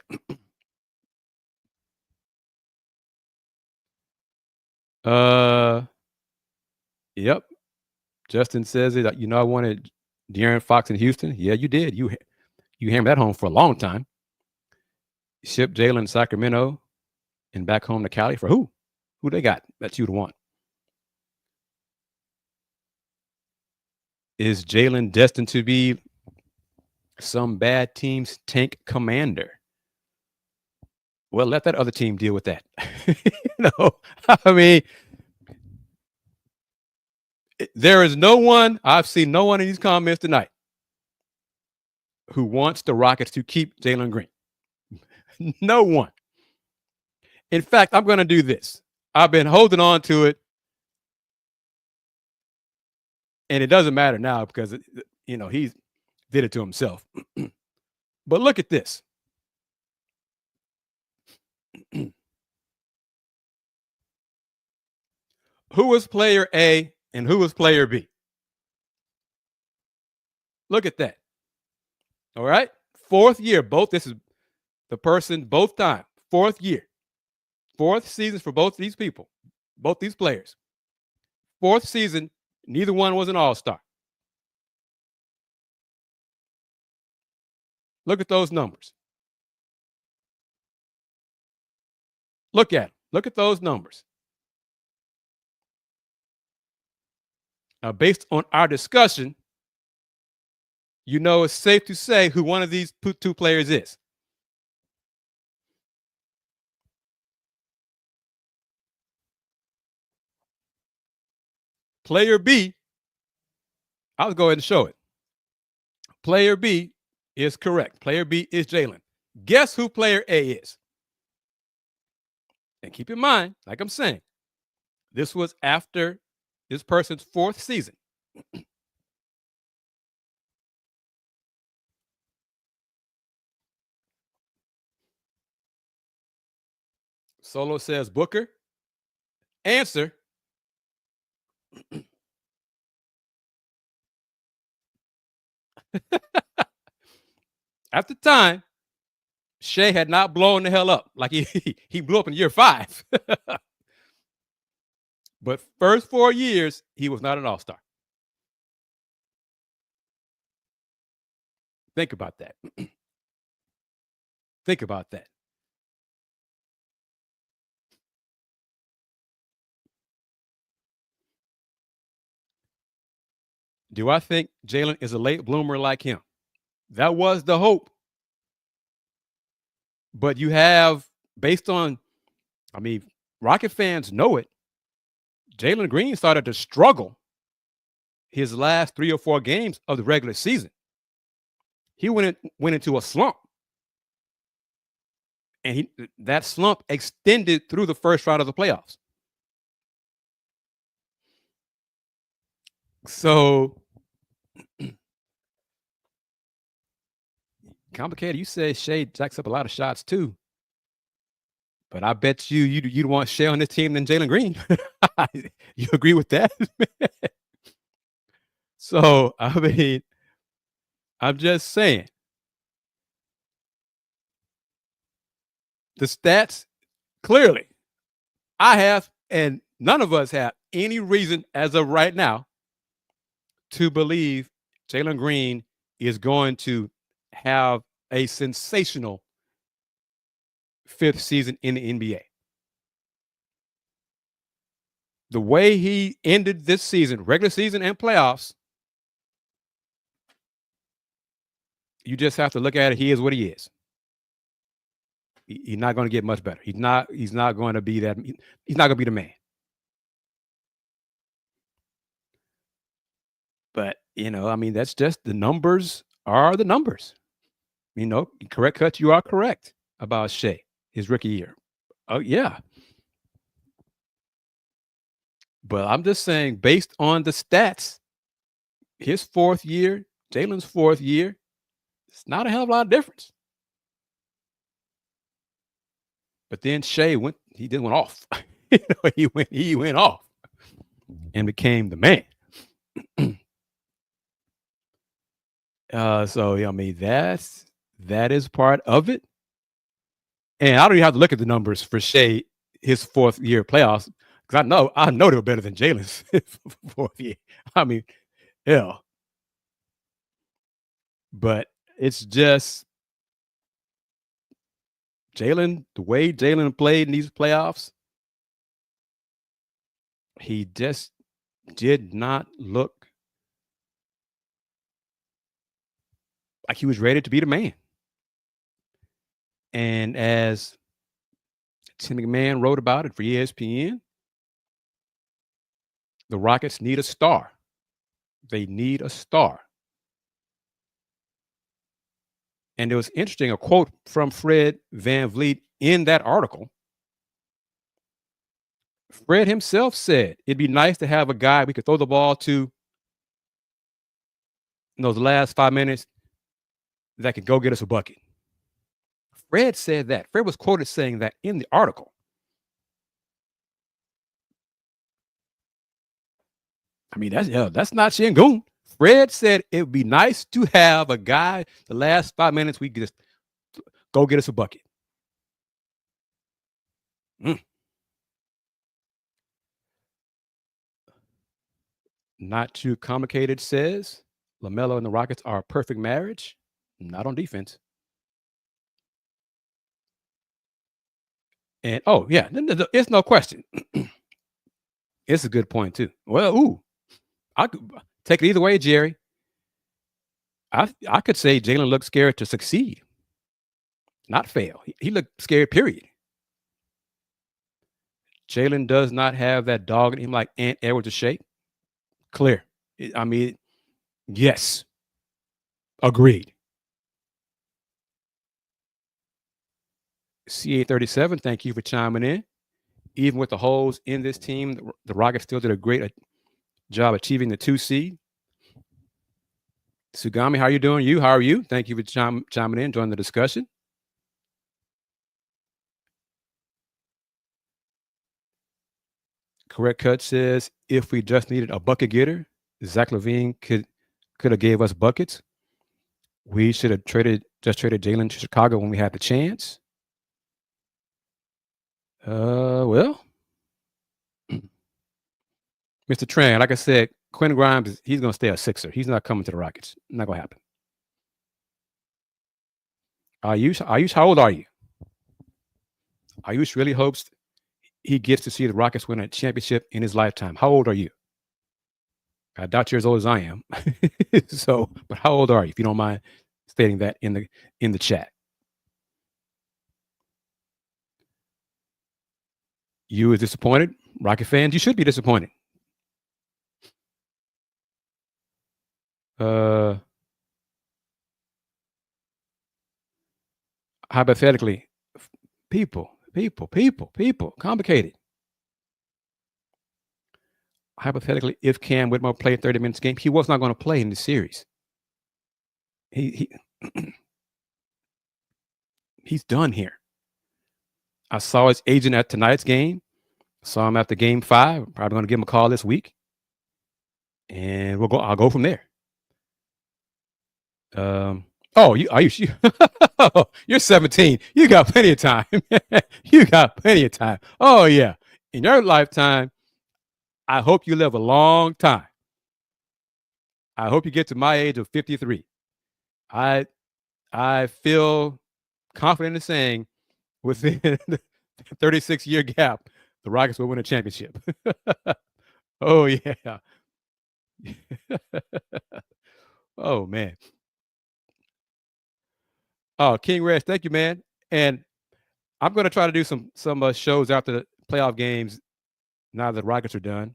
Yep. Justin says it. I wanted De'Aaron Fox in Houston. Yeah, you did. You hammered that home for a long time. Ship Jalen to Sacramento and back home to Cali for who? Who they got that you'd want? Is Jalen destined to be some bad team's tank commander? Well, let that other team deal with that. I mean, there is no one, I've seen no one in these comments tonight who wants the Rockets to keep Jalen Green. No one. In fact, I'm going to do this. I've been holding on to it, and it doesn't matter now because, he did it to himself. But look at this. Who was player A and who was player B? Look at that. All right. Fourth year, this is the person both time. Fourth year. Fourth seasons for both these people, both these players. Fourth season, neither one was an all-star. Look at those numbers. Look at them. Look at those numbers. Now, based on our discussion, it's safe to say who one of these two players is. Player B, I'll go ahead and show it. Player B is correct. Player B is Jalen. Guess who player A is? And keep in mind, like I'm saying, this was after this person's fourth season. Solo says Booker. Answer. At the time, Shai had not blown the hell up. Like he blew up in year 5. But first 4 years, he was not an all-star. Think about that. Think about that. Do I think Jalen is a late bloomer like him? That was the hope. But you have, based on, Rocket fans know it. Jalen Green started to struggle his last 3 or 4 games of the regular season. He went into a slump. And that slump extended through the first round of the playoffs. So complicated. You said Shai jacks up a lot of shots too, but I bet you'd want Shai on this team than Jalen Green. You agree with that? So I mean, I'm just saying the stats clearly I have, and none of us have any reason as of right now to believe Jalen Green is going to have a sensational fifth season in the NBA. The way he ended this season, regular season and playoffs, you just have to look at it. He is what he is. He's not going to get much better. He's not going to be that. He's not going to be the man. But, I mean, that's just the numbers are the numbers. Correct cut, you are correct about Shai, his rookie year. Oh, yeah. But I'm just saying, based on the stats, his fourth year, Jalen's fourth year, it's not a hell of a lot of difference. But then Shai went off. He went off and became the man. So I mean, that is part of it. And I don't even have to look at the numbers for Shai, his fourth year playoffs, because I know they were better than Jalen's fourth year. I mean, hell. But it's just Jalen, the way Jalen played in these playoffs, he just did not look like he was ready to be the man. And as Tim McMahon wrote about it for ESPN, the Rockets need a star. They need a star. And it was interesting, a quote from Fred VanVleet in that article. Fred himself said, it'd be nice to have a guy we could throw the ball to in those last 5 minutes that could go get us a bucket. Fred said that. Fred was quoted saying that in the article. I mean, that's not Şengün. Fred said it would be nice to have a guy the last 5 minutes we could just go get us a bucket. Not too complicated says LaMelo and the Rockets are a perfect marriage. Not on defense. And yeah, it's no question. It's a good point too. Well, I could take it either way, Jerry. I could say Jalen looked scared to succeed, not fail. He looked scared, period. Jalen does not have that dog in him like Ant Edwards or Shai. Clear. I mean, yes. Agreed. CA37, thank you for chiming in. Even with the holes in this team, the Rockets still did a great job achieving the 2 seed. Sugami, how are you doing? How are you? Thank you for chiming in, joining the discussion. Correct cut says, if we just needed a bucket getter, Zach LaVine could have gave us buckets. We should have traded Jalen to Chicago when we had the chance. Well, Mr. Tran, like I said, Quinn Grimes, he's going to stay a Sixer. He's not coming to the Rockets. Not going to happen. Ayush, how old are you? Ayush really hopes he gets to see the Rockets win a championship in his lifetime. How old are you? I doubt you're as old as I am. So, but how old are you, if you don't mind stating that in the chat? You are disappointed? Rocket fans, you should be disappointed. Hypothetically, People. Complicated. Hypothetically, if Cam Whitmore played 30 minutes a game, he was not going to play in the series. He's done here. I saw his agent at tonight's game. Saw him after game 5. Probably going to give him a call this week. And I'll go from there. You're 17. You got plenty of time. Oh, yeah. In your lifetime, I hope you live a long time. I hope you get to my age of 53. I feel confident in saying within the 36-year gap, the Rockets will win a championship. Oh, yeah. Oh, man. Oh, King Reg, thank you, man. And I'm going to try to do some shows after the playoff games now that the Rockets are done.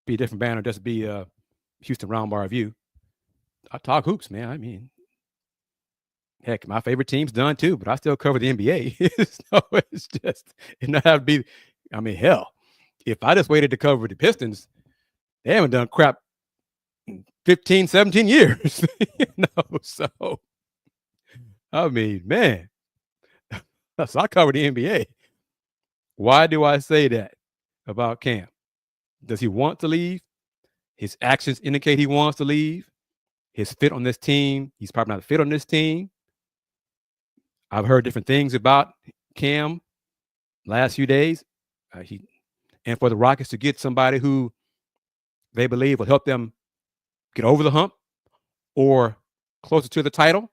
Be a different banner, just be Houston Roundball review. I talk hoops, man. I mean, heck, my favorite team's done too, but I still cover the NBA. So it's just, it not have to be, I mean, hell, if I just waited to cover the Pistons, they haven't done crap in 15, 17 years. So, I mean, man, so I cover the NBA. Why do I say that about Cam? Does he want to leave? His actions indicate he wants to leave. His fit on this team, he's probably not fit on this team. I've heard different things about Cam last few days. And for the Rockets to get somebody who they believe will help them get over the hump or closer to the title,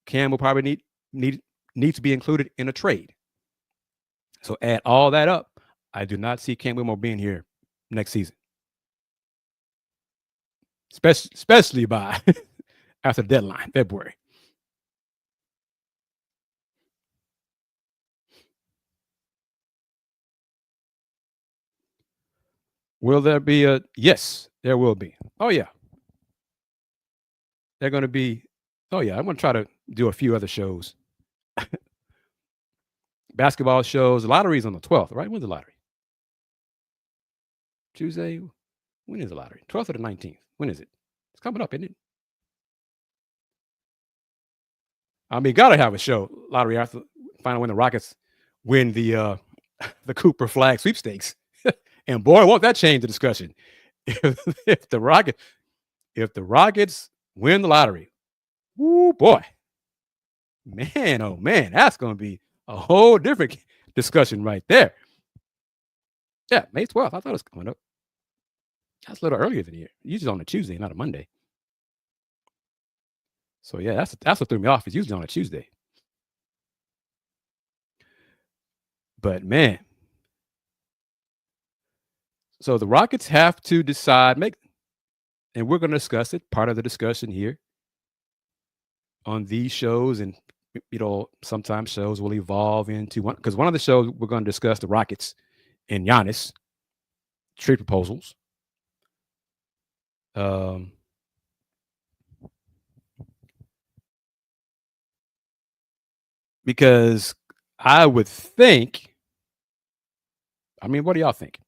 Cam will probably need to be included in a trade. So add all that up, I do not see Cam Whitmore being here next season, especially by after the deadline, February. Will there be a yes? There will be. Oh yeah, they're going to be. Oh yeah, I'm going to try to do a few other shows. Basketball shows. The lottery's on the 12th, right? When's the lottery? Tuesday. When is the lottery? 12th or the 19th? When is it? It's coming up, isn't it? I mean, gotta have a show lottery after finally when the Rockets win the Cooper Flag sweepstakes, and boy, won't that change the discussion? If the Rockets win the lottery, woo boy, man, oh man, that's gonna be a whole different discussion right there. Yeah, May 12th. I thought it was coming up. That's a little earlier than here. Usually on a Tuesday, not a Monday. So yeah, that's what threw me off. It's usually on a Tuesday. But man, so the Rockets have to decide, and we're going to discuss it. Part of the discussion here on these shows, and sometimes shows will evolve into one, because one of the shows we're going to discuss the Rockets and Giannis trade proposals. Because I would think, I mean, what do y'all think?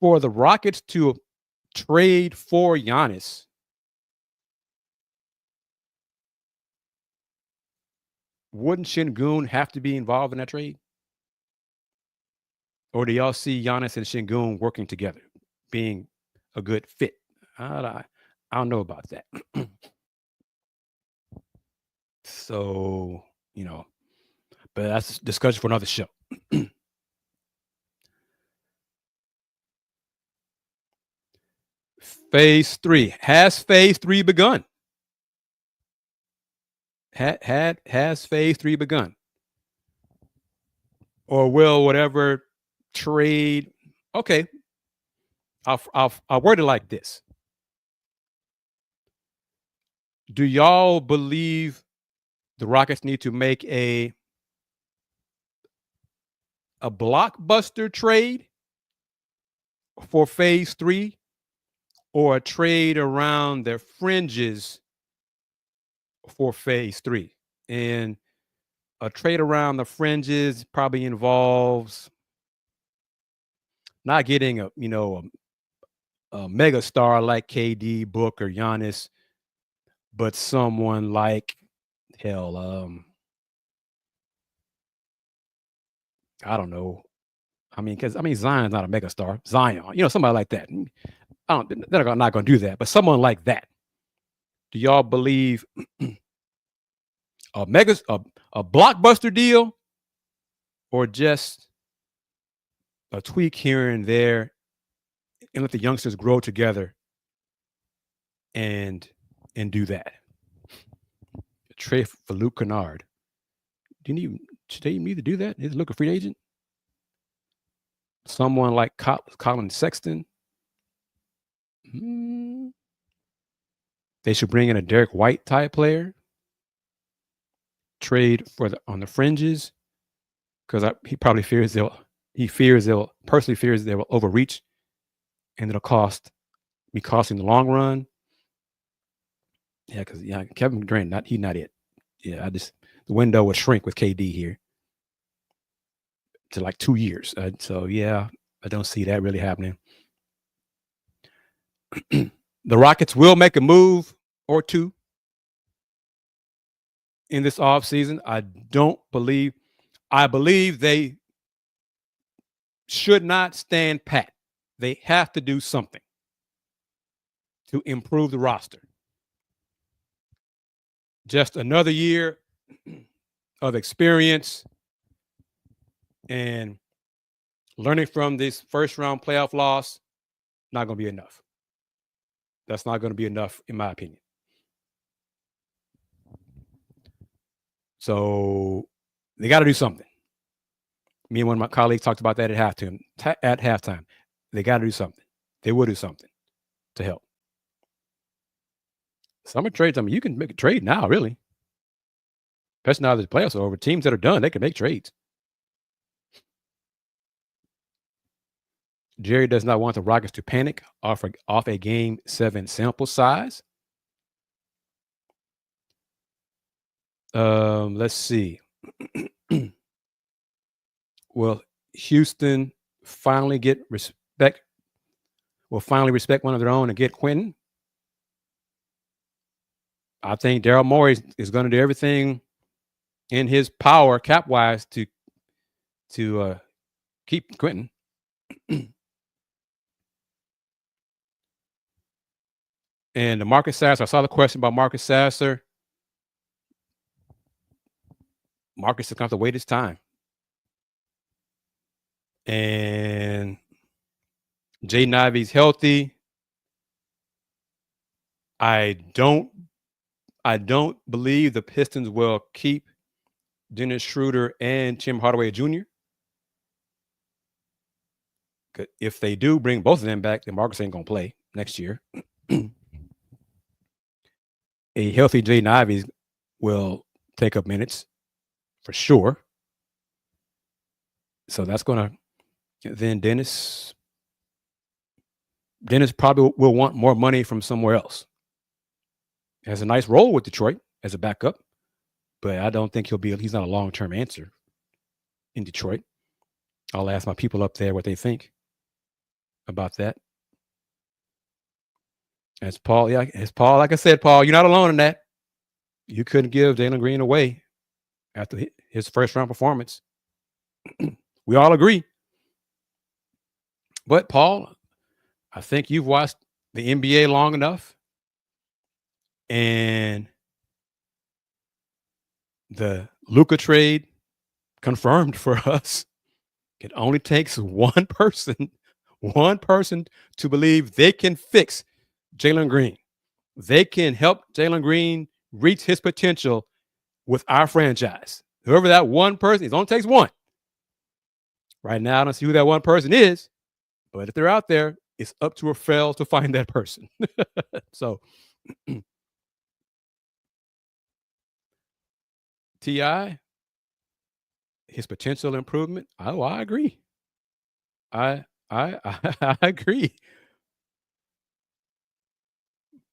For the Rockets to trade for Giannis, wouldn't Şengün have to be involved in that trade? Or do y'all see Giannis and Şengün working together, being a good fit? I don't know about that. So, but that's a discussion for another show. Phase 3. Has Phase 3 begun? Has Phase 3 begun? Or will whatever trade? Okay, I'll word it like this. Do y'all believe the Rockets need to make a blockbuster trade for Phase 3, or a trade around their fringes for phase 3. And a trade around the fringes probably involves not getting a mega star like KD, Book, or Giannis, but someone like hell, I don't know. Because Zion's not a mega star. Zion, somebody like that. They're not going to do that, but someone like that. Do y'all believe a blockbuster deal, or just a tweak here and there, and let the youngsters grow together and do that? A trade for Luke Kennard. Should they need to do that? Is Luke a free agent? Someone like Colin Sexton. They should bring in a Derek White type player. Trade on the fringes, because he probably fears they'll overreach, and it'll be costing the long run. Yeah, because Kevin Durant, he's not it. Yeah, the window would shrink with KD here to like 2 years. So yeah, I don't see that really happening. The Rockets will make a move or two in this offseason. I believe they should not stand pat. They have to do something to improve the roster. Just another year of experience and learning from this first round playoff loss, not going to be enough. That's not going to be enough, in my opinion. So they got to do something. Me and one of my colleagues talked about that at halftime. They got to do something. They will do something to help. Summer trades, you can make a trade now, really. Especially now that the playoffs are over. Teams that are done, they can make trades. Jerry does not want the Rockets to panic off a Game 7 sample size. Let's see. Will Houston finally respect one of their own and get Quentin? I think Daryl Morey is going to do everything in his power, cap-wise, to keep Quentin. And Marcus Sasser, I saw the question about Marcus Sasser. Marcus is going to have to wait his time. And Jaden Ivey's healthy. I don't believe the Pistons will keep Dennis Schroeder and Tim Hardaway Jr. If they do bring both of them back, then Marcus ain't going to play next year. A healthy Jaden Ivey will take up minutes for sure. So that's going to, then Dennis probably will want more money from somewhere else. Has a nice role with Detroit as a backup, but I don't think he's not a long-term answer in Detroit. I'll ask my people up there what they think about that. As Paul, like I said, Paul, you're not alone in that. You couldn't give Jalen Green away after his first round performance. We all agree. But Paul, I think you've watched the NBA long enough, and the Luka trade confirmed for us. It only takes one person to believe they can fix Jalen Green. They can help Jalen Green reach his potential with our franchise. Whoever that one person is, it only takes one. Right now, I don't see who that one person is, but if they're out there, it's up to Rafael to find that person. So, T.I., his potential improvement, I agree. I agree.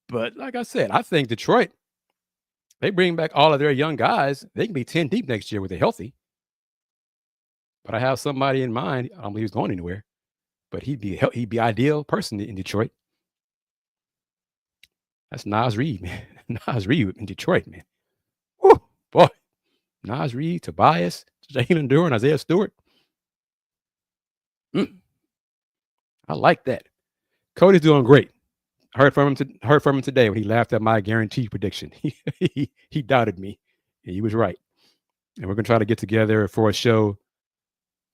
But like I said, I think Detroit, They bring back all of their young guys. They can be 10 deep next year when they're healthy. But I have somebody in mind. I don't believe he's going anywhere. But he'd be ideal person in Detroit. That's Nas Reed, man. Nas Reed in Detroit, man. Woo, boy. Nas Reed, Tobias, Jalen Green, Isaiah Stewart. I like that. Cody's doing great. Heard from him today when he laughed at my guarantee prediction. He doubted me. And he was right. And we're gonna try to get together for a show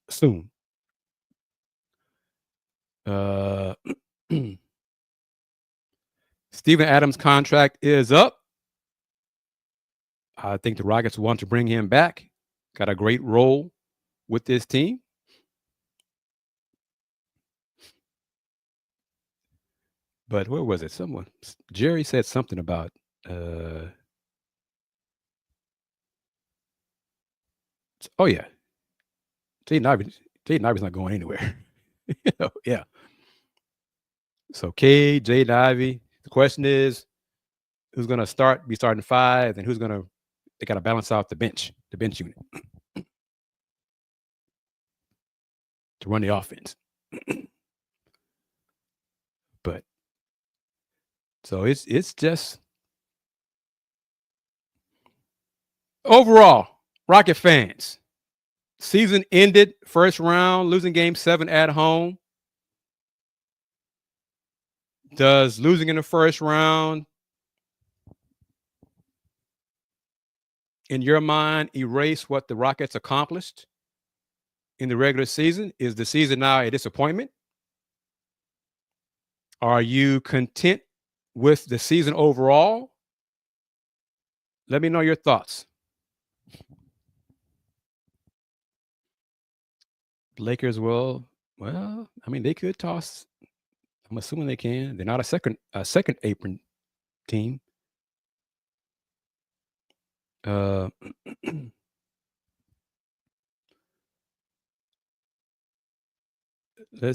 soon. Steven Adams' contract is up. I think the Rockets want to bring him back. Got a great role with this team. But where was it? Jerry said something about oh yeah. Jaden Ivey's not going anywhere. Yeah. So Cade, Jaden Ivey. The question is, who's gonna be starting 5, and they gotta balance out the bench unit to run the offense. But so it's just overall, Rocket fans. Season ended first round, losing game 7 at home. Does losing in the first round, in your mind, erase what the Rockets accomplished in the regular season? Is the season now a disappointment? Are you content with the season overall? Let me know your thoughts. Lakers will, well, I mean, they could toss. I'm assuming they can. They're not a second apron team. Let's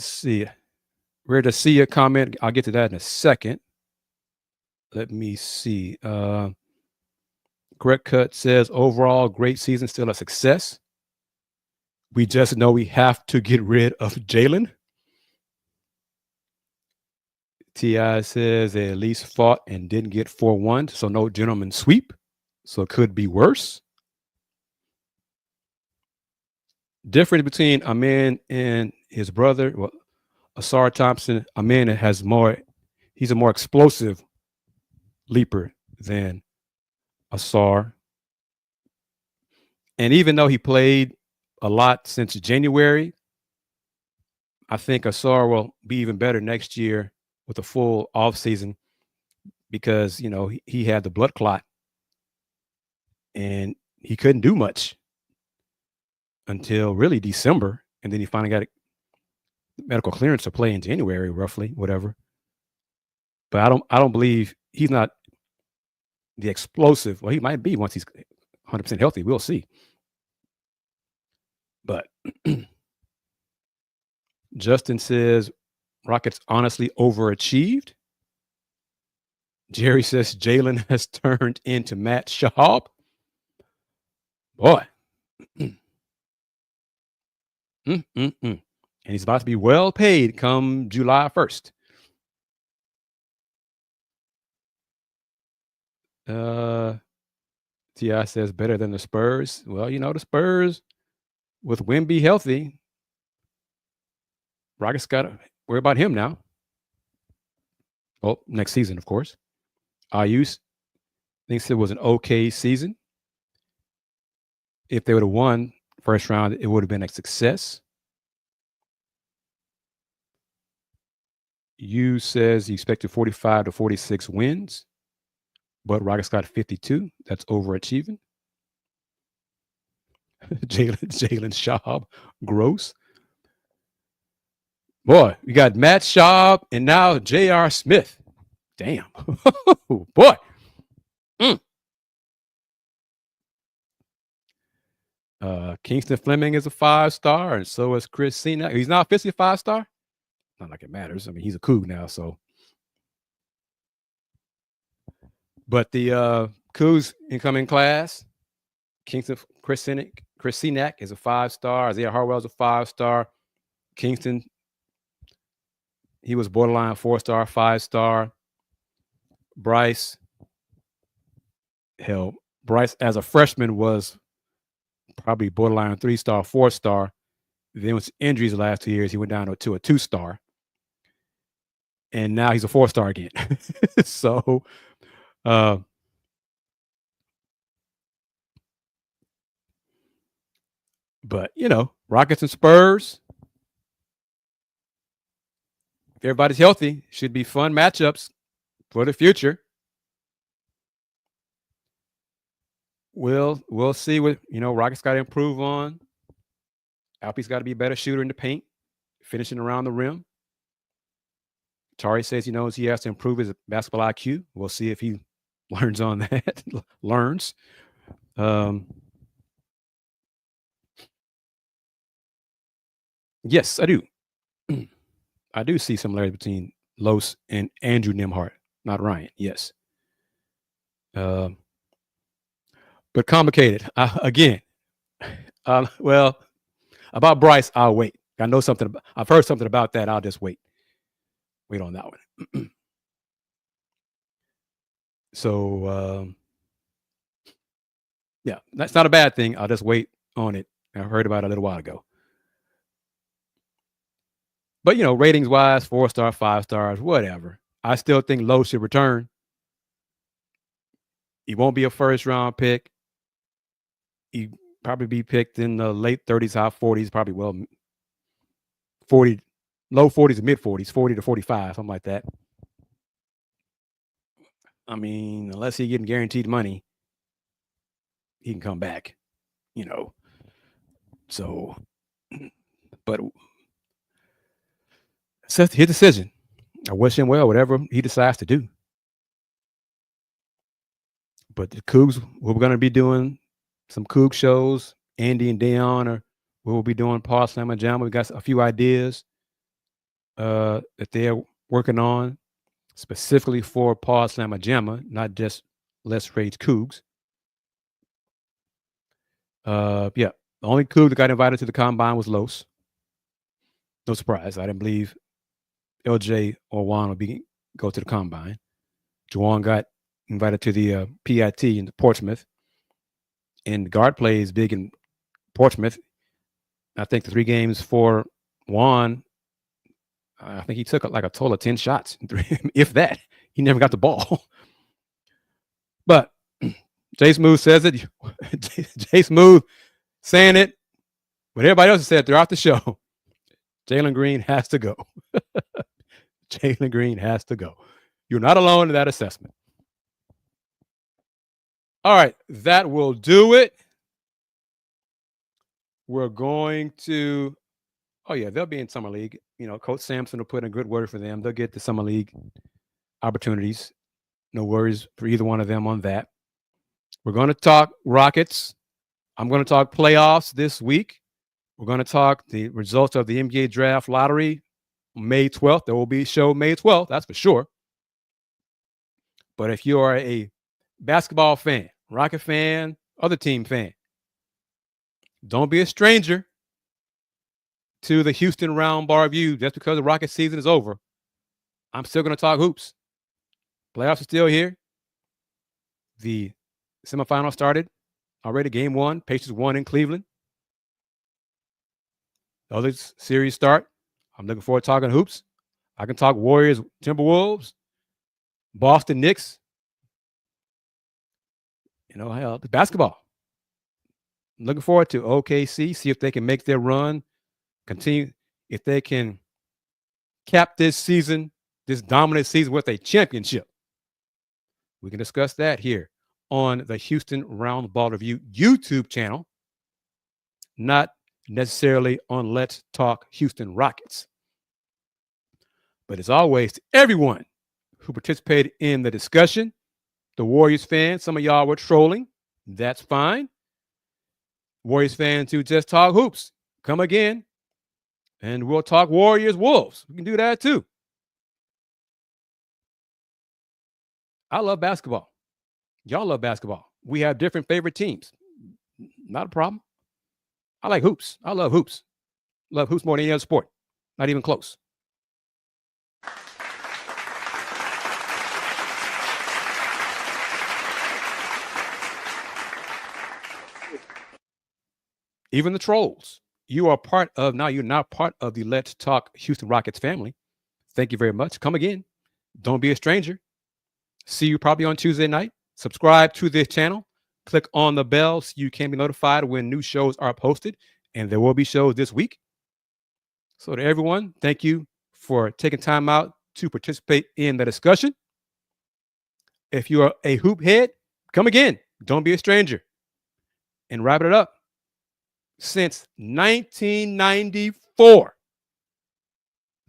see. Where to see a comment? I'll get to that in a second. Let me see. Greg Cut says, overall, great season, still a success. We just know we have to get rid of Jalen. T.I. says they at least fought and didn't get 4-1, so no gentleman sweep. So it could be worse. Difference between Amen and his brother, well, Asar Thompson, Amen he's a more explosive leaper than Asar. And even though he played a lot since January, I think Asar will be even better next year with a full offseason because, he had the blood clot and he couldn't do much until really December. And then he finally got medical clearance to play in January, roughly, whatever. But I don't believe he's not the explosive. Well, he might be once he's 100% healthy. We'll see. But Justin says Rockets honestly overachieved. Jerry says Jalen has turned into Matt Schaub. Boy. And he's about to be well paid come July 1st. T.I. says better than the Spurs. Well, the Spurs, with Wemby healthy, Rockets got to worry about him now. Well, next season, of course. Ayus thinks it was an okay season. If they would have won first round, it would have been a success. You says he expected 45 to 46 wins, but Rockets got 52. That's overachieving. Jalen Schaub, gross. Boy, we got Matt Schaub and now J.R. Smith. Damn. Boy. Kingston Fleming is a 5-star, and so is Chris Cena. He's not officially a 5-star. Not like it matters. I mean, he's a Coug now, so. But the Cougs incoming class. Kingston Chris Senack is a 5-star. Isaiah Harwell is a 5-star. Kingston, he was borderline 4-star, 5-star. Bryce as a freshman was probably borderline 3-star, 4-star. Then with injuries the last 2 years, he went down to a 2-star. And now he's a 4-star again. So, but Rockets and Spurs, if everybody's healthy, should be fun matchups for the future. We'll see what Rockets got to improve on. Alpe's got to be a better shooter in the paint, finishing around the rim. Tari says he knows he has to improve his basketball IQ. We'll see if he learns on that. learns. Yes, I do. I do see similarities between Los and Andrew Nembhard, not Ryan. Yes. But complicated. Again, well, about Bryce, I'll wait. I know something. I've heard something about that. I'll just wait. Wait on that one. So, yeah, that's not a bad thing. I'll just wait on it. I heard about it a little while ago. But, ratings wise, 4-star, 5 stars, whatever. I still think Lowe should return. He won't be a first-round pick. He'd probably be picked in the late 30s, high 40s, probably 40, low 40s to mid 40s, 40 to 45, something like that. I mean, unless he's getting guaranteed money, he can come back, So, but it's his decision. I wish him well, whatever he decides to do. But the Cougs, we're going to be doing some Coug shows. Andy and Deion we'll be doing Paul Slamma Jamma. We got a few ideas that they're working on specifically for Paul Slamma Jamma, not just Let's Rage Cougs. Yeah, the only Coug that got invited to the combine was Los. No surprise. I didn't believe LJ or Juan would go to the combine. Juwan got invited to the PIT in Portsmouth. And guard play is big in Portsmouth. I think the 3 games for Juan, I think he took like a total of 10 shots, if that. He never got the ball. But Jay Smooth says it. Jay Smooth saying it. But everybody else has said throughout the show, Jalen Green has to go. Jalen Green has to go. You're not alone in that assessment. All right, that will do it. We're going to, they'll be in Summer League. Coach Sampson will put in a good word for them. They'll get the Summer League opportunities. No worries for either one of them on that. We're going to talk Rockets. I'm going to talk playoffs this week. We're going to talk the results of the NBA draft lottery May 12th. There will be a show May 12th, that's for sure. But if you are a basketball fan, Rocket fan, other team fan, don't be a stranger to the Houston Roundball review just because the Rocket season is over. I'm still going to talk hoops. Playoffs are still here. The semifinal started already. Game 1, Pacers won in Cleveland. The other series start. I'm looking forward to talking hoops. I can talk Warriors, Timberwolves, Boston Knicks. Hell, the basketball. I'm looking forward to OKC, see if they can make their run, continue, if they can cap this season, this dominant season with a championship. We can discuss that here on the Houston Roundball Review YouTube channel, not necessarily on Let's Talk Houston Rockets. But as always, to everyone who participated in the discussion, the Warriors fans, some of y'all were trolling. That's fine. Warriors fans who just talk hoops, come again, and we'll talk Warriors Wolves. We can do that too. I love basketball. Y'all love basketball. We have different favorite teams. Not a problem. I like hoops. I love hoops. Love hoops more than any other sport. Not even close. Even the trolls. You are part of, now you're now part of the Let's Talk Houston Rockets family. Thank you very much. Come again. Don't be a stranger. See you probably on Tuesday night. Subscribe to this channel. Click on the bell so you can be notified when new shows are posted. And there will be shows this week. So to everyone, thank you for taking time out to participate in the discussion. If you are a hoop head, come again. Don't be a stranger. And wrap it up. Since 1994,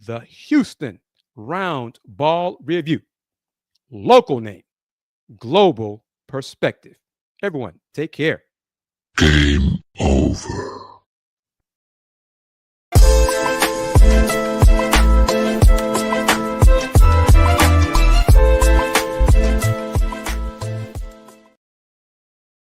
the Houston Roundball Review. Local name, global perspective. Everyone, take care. Game over.